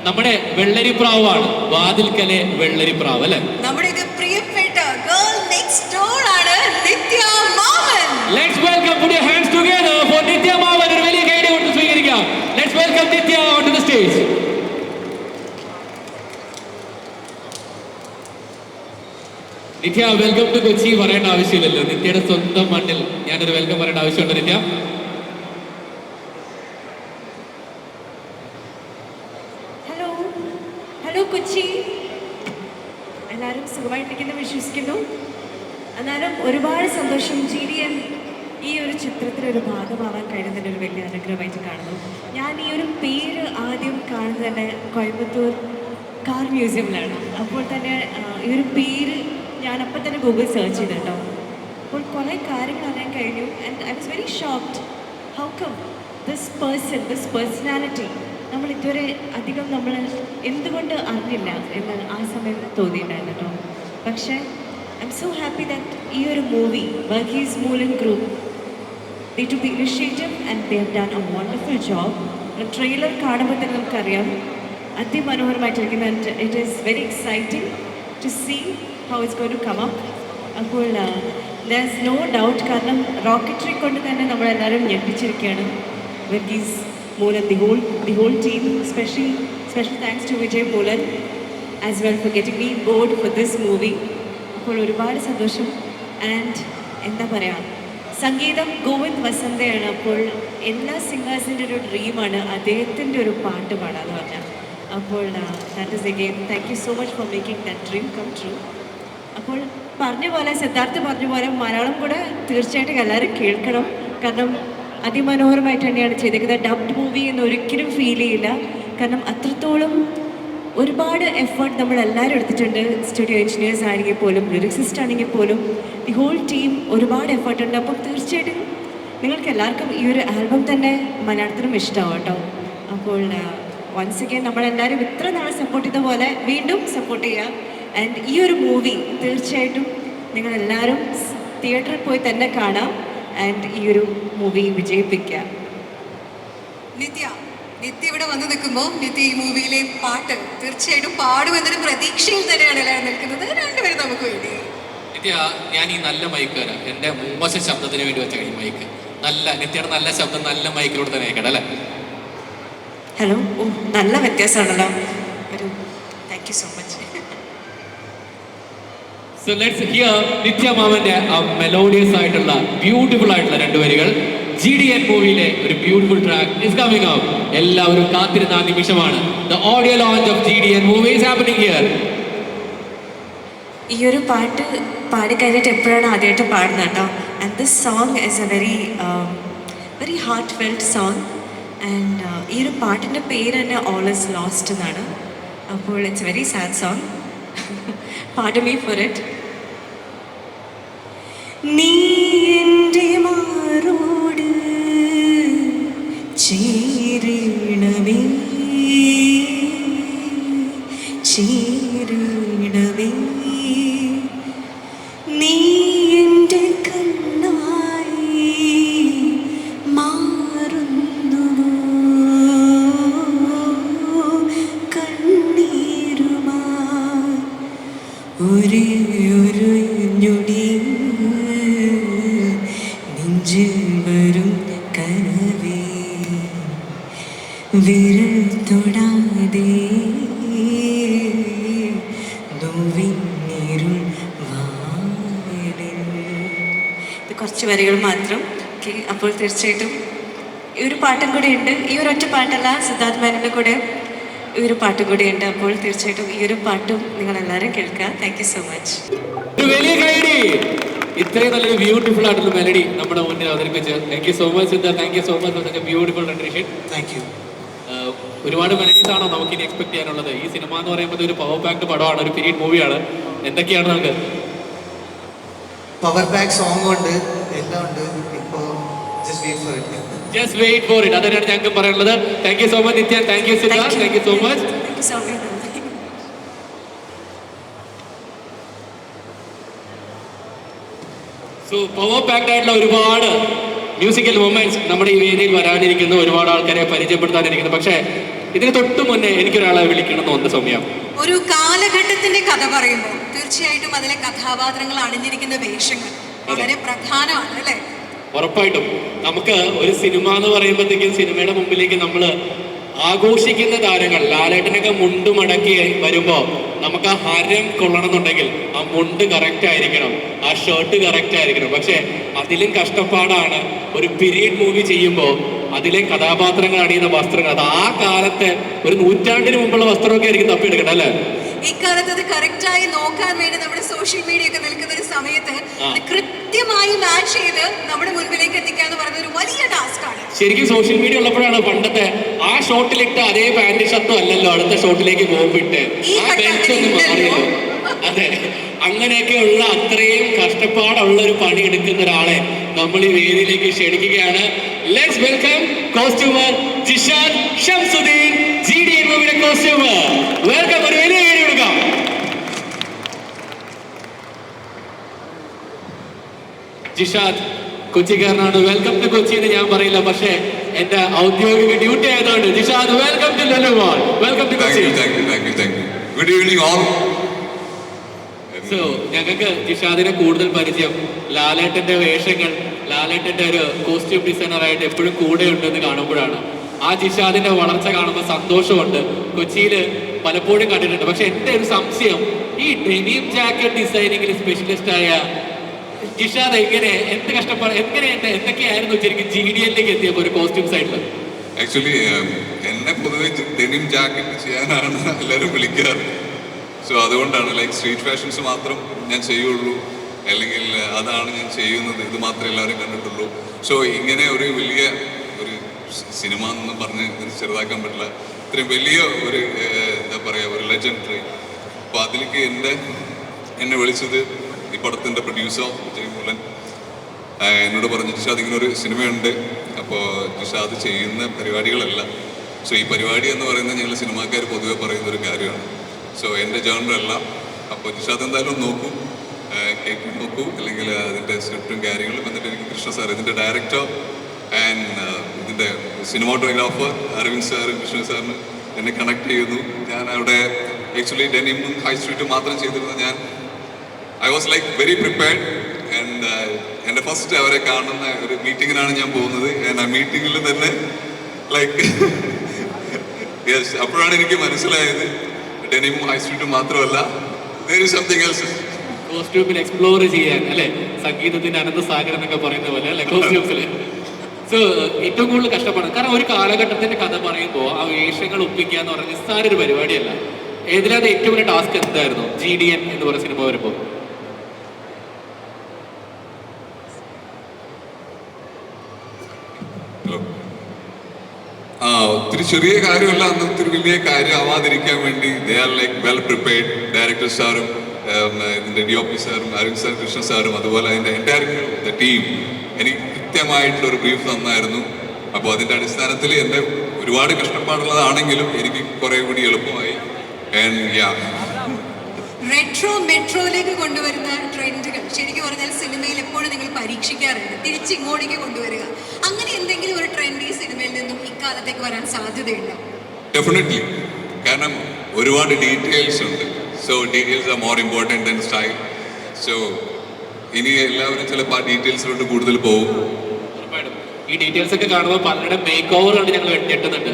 നമ്മുടെ വെള്ളരിപ്രാവാണ്, വാതിൽക്കലെ വെള്ളരിപ്രാവ് അല്ലെ? നമ്മുടെ പ്രിയപ്പെട്ട ഗേൾ നെക്സ്റ്റ് ഡോർ ആണ് Nithya Mammen. Let's welcome, put your hands together for Nithya Mammen. ഒരു വലിയ കൈയ്യടി കൊണ്ട് സ്വീകരിക്കാം. Let's welcome Nithya on to the stage. Nithya, welcome to Kochi പറയേണ്ട ആവശ്യമില്ലല്ലോ. നിത്യയുടെ സ്വന്തം മണ്ണിൽ ഞാനൊരു വെൽക്കം പറയേണ്ട ആവശ്യമുണ്ട്. നിത്യ, ഹലോ കൊച്ചി, എല്ലാവരും സുഖമായിട്ടിരിക്കുന്നു വിശ്വസിക്കുന്നു. എന്നാലും ഒരുപാട് സന്തോഷം. GDL ഈ ഒരു ചിത്രത്തിലൊരു ഭാഗമാവാൻ കഴിയുന്നതിൻ്റെ ഒരു വലിയ അനുഗ്രഹമായിട്ട് കാണുന്നു. ഞാൻ ഈ ഒരു പേര് ആദ്യം കാണുന്നത് തന്നെ കോയമ്പത്തൂർ കാർ മ്യൂസിയമിലാണ്. അപ്പോൾ തന്നെ ഈ ഒരു പേര് ഞാനപ്പോൾ തന്നെ ഗൂഗിൾ സെർച്ച് ചെയ്തിട്ടോ. അപ്പോൾ കുറേ കാര്യങ്ങൾ അറിയാൻ കഴിഞ്ഞു. And I was very shocked. How come this personality നമ്മൾ ഇതുവരെ അധികം നമ്മൾ എന്തുകൊണ്ട് അറിഞ്ഞില്ല എന്ന് ആ സമയത്ത് തോന്നിയിട്ടുണ്ടായിരുന്നു കേട്ടോ. പക്ഷേ I'm so happy that ഈ ഒരു movie Varghese Moolan group they took the initiative and they have done a wonderful job. Trailer കാണുമ്പോൾ തന്നെ നമുക്കറിയാം അതിമനോഹരമായിട്ടിരിക്കുന്ന and it is very exciting to see how it's going to come up. അപ്പോൾ there is no doubt, കാരണം Rocketry കൊണ്ട് തന്നെ നമ്മളെല്ലാവരും ഞെട്ടിച്ചിരിക്കുകയാണ്. Varghese Moolan, the whole team, special thanks to Vijay Moolan as well for getting me board for this movie. അപ്പോൾ ഒരുപാട് സന്തോഷം. And എന്താ പറയുക, സംഗീതം ഗോവിന്ദ് വസന്തയാണ്. അപ്പോൾ എല്ലാ സിംഗേഴ്സിൻ്റെ ഒരു ഡ്രീമാണ് അദ്ദേഹത്തിൻ്റെ ഒരു പാട്ട് പാടാന്ന് പറഞ്ഞാൽ. അപ്പോൾ that is again thank you so much for making that dream come true. അപ്പോൾ പറഞ്ഞ പോലെ, സിദ്ധാർത്ഥ് പറഞ്ഞ പോലെ മലയാളം കൂടെ തീർച്ചയായിട്ടും എല്ലാവരും കേൾക്കണം. കാരണം അതിമനോഹരമായിട്ട് തന്നെയാണ് ചെയ്തേക്കുന്നത്. ഡബ്ഡ് മൂവി എന്ന് ഒരിക്കലും ഫീൽ ചെയ്യില്ല. കാരണം അത്രത്തോളം ഒരുപാട് എഫേർട്ട് നമ്മളെല്ലാവരും എടുത്തിട്ടുണ്ട്. സ്റ്റുഡിയോ എഞ്ചിനീയേഴ്സ് ആണെങ്കിൽ പോലും, ലിറിക്സിസ്റ്റ് ആണെങ്കിൽ പോലും, ദി ഹോൾ ടീം ഒരുപാട് എഫേർട്ട് ഉണ്ട്. അപ്പം തീർച്ചയായിട്ടും നിങ്ങൾക്ക് എല്ലാവർക്കും ഈ ഒരു ആൽബം തന്നെ മലയാളത്തിലും ഇഷ്ടമാവും കേട്ടോ. അപ്പോൾ വൺസ് അഗൈൻ നമ്മളെല്ലാവരും ഇത്ര നാളെ സപ്പോർട്ട് ചെയ്ത പോലെ വീണ്ടും സപ്പോർട്ട് ചെയ്യുക. ആൻഡ് ഈ ഒരു മൂവി തീർച്ചയായിട്ടും നിങ്ങളെല്ലാവരും തിയേറ്ററിൽ പോയി തന്നെ കാണാം. ആൻഡ് ഈ ഒരു മൂവി വിജയിപ്പിക്കുക. നിത്യ ഇവിടെ വന്ന് നിൽക്കുമ്പോൾ നിത്യ ഈ മൂവിയിലെ പാട്ട് തീർച്ചയായിട്ടും പാടുമെന്നൊരു പ്രതീക്ഷയിൽ തന്നെയാണ് എല്ലാവരും നിൽക്കുന്നത്. രണ്ടുപേരും നമുക്ക് വേണ്ടി. നിത്യ, ഞാൻ ഈ നല്ല മൈക്ക് എൻ്റെ മോശം ശബ്ദത്തിന് വേണ്ടി വെച്ച ഈ മൈക്ക് നിത്യയുടെ നല്ല ശബ്ദം നല്ല മൈക്കിലൂടെ തന്നെ അയക്കട്ടെ അല്ലേ? ഹലോ, ഓ നല്ല വ്യത്യാസമാണല്ലോ. ഒരു thank you so much. So let's hear നിത്യ മാമന്റെ ആ മെലോഡിയസ് ആയിട്ടുള്ള ബ്യൂട്ടിഫുൾ ആയിട്ടുള്ള രണ്ട് വരികൾ. GDN മൂവിയിലെ ഒരു beautiful track is coming up. എല്ലാവരും കാത്തിരുന്ന ആ നിമിഷമാണ്. The audio launch of GDN movie is happening here. ഈ ഒരു പാട്ട് പാടിക്കഴിഞ്ഞിട്ട് എപ്പോഴാണ് ആദ്യമായിട്ട് പാടുന്നത് കേട്ടോ. And this song is A very heart felt song. And ഈ ഒരു പാട്ടിൻ്റെ പേര് തന്നെ ഓൾ ഇസ് ലോസ്റ്റ് എന്നാണ്. അപ്പോൾ it's very sad song. Pardon me for it. നീ എൻ്റെ മാറോട് ചേരണമേ ചേരണമേ, നീ എൻ്റെ കണ്ണായി മാറുന്നുവോ കണ്ണീരുമാ ഒരേ ഒരു ഞൊടി നെഞ്ചിൽ വരും കനവേ വിരൽ തൊടാതെ നോവിന്നിരുൾ വാനിൽ. ഇത് കുറച്ച് വരികൾ മാത്രം. ഓക്കെ, അപ്പോൾ തീർച്ചയായിട്ടും ഈ ഒരു പാട്ടും കൂടെ ഉണ്ട്. ഈ ഒരു ഒറ്റ പാട്ടല്ല, സിദ്ധാർത്ഥ് മേനോൻ്റെ കൂടെ ഈ ഒരു പാട്ടും കൂടെ ഉണ്ട്. അപ്പോൾ തീർച്ചയായിട്ടും ഈ ഒരു പാട്ടും നിങ്ങളെല്ലാവരും കേൾക്കുക. Thank you so much. ഇത്രയും നല്ലൊരു ബ്യൂട്ടിഫുൾ ആയിട്ടുള്ള മെലഡി നമ്മുടെ മുന്നിൽ അവതരിപ്പിച്ച് thank you so much Siddharth. Thank you so much for such a beautiful rendition. Thank you. ഒരുപാട് മെലഡീസ് ആണോ നമുക്ക് ഇനി എക്സ്പെക്ട് ചെയ്യാനുള്ളത്? ഈ സിനിമ എന്ന് പറയുമ്പോൾ ഒരു പവർ പാക്ഡ് പടമാണ്, ഒരു പീരീഡ് മൂവിയാണ്. എന്തൊക്കെയാണ് നമുക്ക്? പവർ പാക്ക് സോങ് ഉണ്ട്, എല്ലാം ഉണ്ട്. ഇപ്പോൾ ജസ്റ്റ് വെയിറ്റ് ഫോർ ഇറ്റ്. അതാണ് ഞങ്ങൾക്ക് പറയാനുള്ളത്. Thank you so much Nithya. Thank you Siddharth. Thank you so much. So power packed ആയിട്ടുള്ള ഒരുപാട് മ്യൂസിക്കൽ മൊമെന്റ്സ് നമ്മുടെ ഈ വേദിയിൽ വരാനിരിക്കുന്നു, ഒരുപാട് ആൾക്കാരെ പരിചയപ്പെടുത്താനിരിക്കുന്നു. പക്ഷേ ഇതിന് തൊട്ട് മുന്നേ എനിക്കൊരാളെ വിളിക്കണമെന്ന് തോന്നുന്ന സമയം. ഒരു കാലഘട്ടത്തിന്റെ കഥ പറയുമ്പോൾ തീർച്ചയായിട്ടും അതിലെ കഥാപാത്രങ്ങൾ അണിഞ്ഞിരിക്കുന്ന വേഷങ്ങൾ വളരെ പ്രധാനമാണ് അല്ലേ? ഉറപ്പായിട്ടും നമുക്ക് ഒരു സിനിമ എന്ന് പറയുമ്പോഴത്തേക്കും സിനിമയുടെ മുമ്പിലേക്ക് നമ്മൾ ആഘോഷിക്കുന്ന താരങ്ങൾ, ലാലേട്ടനൊക്കെ മുണ്ട് മടക്കി വരുമ്പോൾ നമുക്ക് ആ ഹരം കൊള്ളണമെന്നുണ്ടെങ്കിൽ ആ മുണ്ട് കറക്റ്റ് ആയിരിക്കണം, ആ ഷർട്ട് കറക്റ്റ് ആയിരിക്കണം. പക്ഷെ അതിലും കഷ്ടപ്പാടാണ് ഒരു പീരീഡ് മൂവി ചെയ്യുമ്പോൾ അതിലെ കഥാപാത്രങ്ങൾ അണിയുന്ന വസ്ത്രങ്ങൾ. അത് ആ കാലത്തെ ഒരു നൂറ്റാണ്ടിന് മുമ്പുള്ള വസ്ത്രമൊക്കെ ആയിരിക്കും തപ്പിയെടുക്കണം അല്ലേ? ഇക്കാലത്ത് അത് കറക്റ്റായി നോക്കാൻ വേണ്ടി നമ്മുടെ സോഷ്യൽ മീഡിയ ഒക്കെ നിൽക്കുന്ന ഒരു സമയത്ത് കൃത്യമായി മാച്ച് ചെയ്ത് നമ്മുടെ മുൻപിലേക്ക് എത്തിക്കുക എന്ന് പറയുന്നത് ഒരു വലിയ ടാസ്ക് ആണ്. ശരിക്കും സോഷ്യൽ മീഡിയ ഉള്ളപ്പോഴാണ് പണ്ടത്തെ ആ ഷോട്ടിലിട്ട് അതേ പാന്റ് ഷർട്ടും അല്ലല്ലോ അടുത്ത ഷോട്ടിലേക്ക് പോകുമ്പിട്ട് ആ ബെൽറ്റ് ഒന്ന് മാറിയല്ലോ. അതെ, അങ്ങനെയൊക്കെയുള്ള അത്രയും കഷ്ടപ്പാടുള്ള ഒരു പണി എടുക്കുന്ന ഒരാളെ നമ്മൾ ഈ വേദിയിലേക്ക് ക്ഷണിക്കുകയാണ്. Let's welcome costumer Jishan Shamsuddeen, GDN മൂവിയുടെ കോസ്റ്റ്യൂമർ. വെൽക്കം. ഒരു വലിയ കൈ കൊടുക്കാം. ജിഷാദ് കൊച്ചിക്കാരനാണ്. വെൽക്കം ടു കൊച്ചി എന്ന് ഞാൻ പറയില്ല, പക്ഷേ എന്റെ ഔദ്യോഗിക ഡ്യൂട്ടി ആയതുകൊണ്ട് Jishad welcome to Lulu Mall, welcome to Kochi. Good evening all. So ഞങ്ങൾക്ക് ജിഷാദിനെ കൂടുതൽ പരിചയം ലാലേട്ടന്റെ വേഷങ്ങൾ, ലാലേട്ടന്റെ ഒരു കോസ്റ്റ്യൂം ഡിസൈനറായിട്ട് എപ്പോഴും കൂടെ ഉണ്ടെന്ന് കാണുമ്പോഴാണ്. ആ ജിഷാദിന്റെ വളർച്ച കാണുമ്പോൾ സന്തോഷമുണ്ട്. കൊച്ചിയിൽ പലപ്പോഴും കണ്ടിട്ടുണ്ട്. പക്ഷെ എൻ്റെ ഒരു സംശയം, ഈ ഡെനിം ജാക്കറ്റ് ഡിസൈനിങ്ങിൽ സ്പെഷ്യലിസ്റ്റ് ആയ ജിഷാദ് എന്ത് കഷ്ടപ്പാട്, എന്തൊക്കെയായിരുന്നു ശരിക്കും GDN-ലേക്ക് എത്തിയപ്പോൾ ഒരു കോസ്റ്റ്യൂം സൈഡിൽ? ആക്ച്വലി എന്നെ പൊതുവെ ഡെനിം ജാക്കറ്റ് ചെയ്യാനാണ് എല്ലാവരും വിളിക്കാറ്. സോ അതുകൊണ്ടാണ് ലൈക്ക് സ്ട്രീറ്റ് ഫാഷൻസ് മാത്രം ഞാൻ ചെയ്യുള്ളൂ, അല്ലെങ്കിൽ അതാണ് ഞാൻ ചെയ്യുന്നത്, ഇത് മാത്രമേ എല്ലാവരും കണ്ടിട്ടുള്ളൂ. സോ ഇങ്ങനെ ഒരു വലിയ ഒരു സിനിമ എന്ന് പറഞ്ഞ് ഇത് ചെറുതാക്കാൻ പറ്റില്ല. ഇത്രയും വലിയ ഒരു എന്താ പറയുക, ഒരു ലെജൻഡറി. അപ്പോൾ അതിലേക്ക് എന്നെ വിളിച്ചത് ഈ പടത്തിൻ്റെ പ്രൊഡ്യൂസർ വിജയ് മൂലൻ എന്നോട് പറഞ്ഞു, ജിഷാദ് ഇങ്ങനൊരു സിനിമയുണ്ട്, അപ്പോൾ ജിഷാദ് ചെയ്യുന്ന പരിപാടികളല്ല. സോ ഈ പരിപാടി എന്ന് പറയുന്നത് ഞങ്ങൾ സിനിമാക്കാർ പൊതുവെ പറയുന്ന ഒരു കാര്യമാണ്. സോ എൻ്റെ ജേണറല്ല. അപ്പോൾ ജിഷാദ് എന്തായാലും നോക്കൂ, കേൾക്കും, നോക്കൂ, അല്ലെങ്കിൽ അതിൻ്റെ സ്ക്രിപ്റ്റും കാര്യങ്ങളും. എന്നിട്ട് എനിക്ക് കൃഷ്ണ സാർ, ഇതിൻ്റെ ഡയറക്ടർ ആൻഡ് ഇതിൻ്റെ സിനിമാറ്റോഗ്രാഫർ അരവിന്ദ് സാറും കൃഷ്ണ സാറിന് എന്നെ കണക്ട് ചെയ്യുന്നു. ഞാൻ അവിടെ ആക്ച്വലി ഡെനിമും ഹൈ സ്ട്രീറ്റും മാത്രം ചെയ്തിരുന്ന I was like very prepared. And എൻ്റെ ഫസ്റ്റ് അവരെ കാണുന്ന ഒരു മീറ്റിങ്ങിനാണ് ഞാൻ പോകുന്നത്. ആൻഡ് ആ മീറ്റിങ്ങിൽ തന്നെ ലൈക്ക് യെസ്, അപ്പോഴാണ് എനിക്ക് മനസ്സിലായത് ഡെനിമും ഹൈ സ്ട്രീറ്റും മാത്രമല്ല, there is something else. കോസ്റ്റ്യൂമിൽ എക്സ്പ്ലോർ ചെയ്യാൻ അല്ലെ, സംഗീതത്തിന്റെ അനന്തസാഗരം എന്നൊക്കെ പറയുന്ന പോലെ അല്ലെ കോസ്റ്റ്യൂംസിൽ. സോ ഏറ്റവും കൂടുതൽ കഷ്ടപ്പാട്, കാരണം ഒരു കാലഘട്ടത്തിന്റെ കഥ പറയുമ്പോൾ ആ വേഷങ്ങൾ ഒപ്പിക്കുക എന്ന് പറഞ്ഞാൽ നിസ്സാരൊരു പരിപാടിയല്ല. ഏതിനകത്ത് ഏറ്റവും വലിയ ടാസ്ക് എന്തായിരുന്നു GDN എന്ന് പറയുന്ന സിനിമ വരുമ്പോൾ? ഒത്തിരി ചെറിയ കാര്യമല്ല, അന്ന് ഒത്തിരി വലിയ കാര്യം ആവാതിരിക്കാൻ വേണ്ടി they are like well prepared. Director സാറും ഇതിൻ്റെ DOP സാറും അരവിന്ദ് സാർ, കൃഷ്ണ സാറും, അതുപോലെ അതിൻ്റെ എൻ്റയർ ടീം എനിക്ക് കൃത്യമായിട്ടുള്ളൊരു ബ്രീഫ് തന്നായിരുന്നു. അപ്പോൾ അതിൻ്റെ അടിസ്ഥാനത്തിൽ എൻ്റെ ഒരുപാട് കഷ്ടപ്പാടുള്ളതാണെങ്കിലും എനിക്ക് കുറേ കൂടി എളുപ്പമായി. റെട്രോ മെട്രോയിലേക്ക് കൊണ്ടുവരുന്ന ട്രെൻഡുകൾ ശരിക്കും പറഞ്ഞാൽ സിനിമയിൽ എപ്പോഴും നിങ്ങൾ പരീക്ഷിക്കാറുണ്ട്, തിരിച്ചിങ്ങോട്ടേക്ക് കൊണ്ടുവരിക. അങ്ങനെ എന്തെങ്കിലും ഒരു ട്രെൻഡ് ഈ സിനിമയിൽ നിന്നും ഇക്കാലത്തേക്ക് വരാൻ സാധ്യതയുണ്ടോ? ഡെഫിനറ്റ്ലി. കാരണം ഒരുപാട് ഡീറ്റെയിൽസ് ഉണ്ട്. So details are more important than style. So ഇനി എല്ലാവരും ചിലപ്പോൾ ആ ഡീറ്റെയിൽസിലോട്ട് കൂടുതൽ പോകും. ഈ ഡീറ്റെയിൽസ് ഒക്കെ കാണുമ്പോൾ പലരുടെ മേക്ക് ഓവർ കണ്ട് ഞങ്ങൾ ഞെട്ടുന്നുണ്ട്.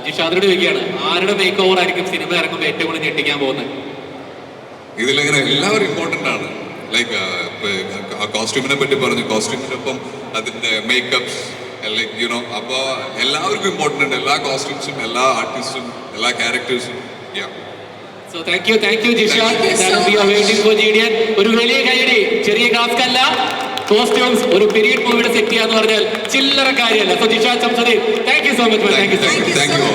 ജിഷാദിനോട് ചോദിക്കുകയാണ്, ആരുടെ മേക്ക് ഓവർ ആയിരിക്കും സിനിമ ഇറങ്ങുമ്പോൾ ഏറ്റവും കൂടുതൽ ഞെട്ടിക്കാൻ പോകുന്നത്? ഇതിലിങ്ങനെ എല്ലാവരും ഇമ്പോർട്ടൻ്റ് ആണ്. ലൈക്ക് ആ കോസ്റ്റ്യൂമിനെ പറ്റി പറഞ്ഞു, കോസ്റ്റ്യൂമിനൊപ്പം അതിൻ്റെ മേക്കപ്സ് ലൈക്ക് യുനോ, അപ്പോൾ എല്ലാവർക്കും ഇമ്പോർട്ടൻ്റ് ഉണ്ട്. എല്ലാ കോസ്റ്റ്യൂംസും, എല്ലാ ആർട്ടിസ്റ്റും, എല്ലാ ക്യാരക്ടേഴ്സും. So thank you Jishad. We are waiting for GDN. ഒരു വലിയ കൈയടി. ചെറിയ ടാസ്ക് അല്ല, കോസ്റ്റ്യൂംസ് ഒരു പീരിയഡ് മൂവിയുടെ സെറ്റ് ചെയ്യാന്ന് പറഞ്ഞാൽ ചില്ലറ കാര്യമല്ല. So Jishad Samsadeep, thank you so much. Thank you so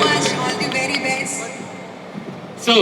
much. All the very best. So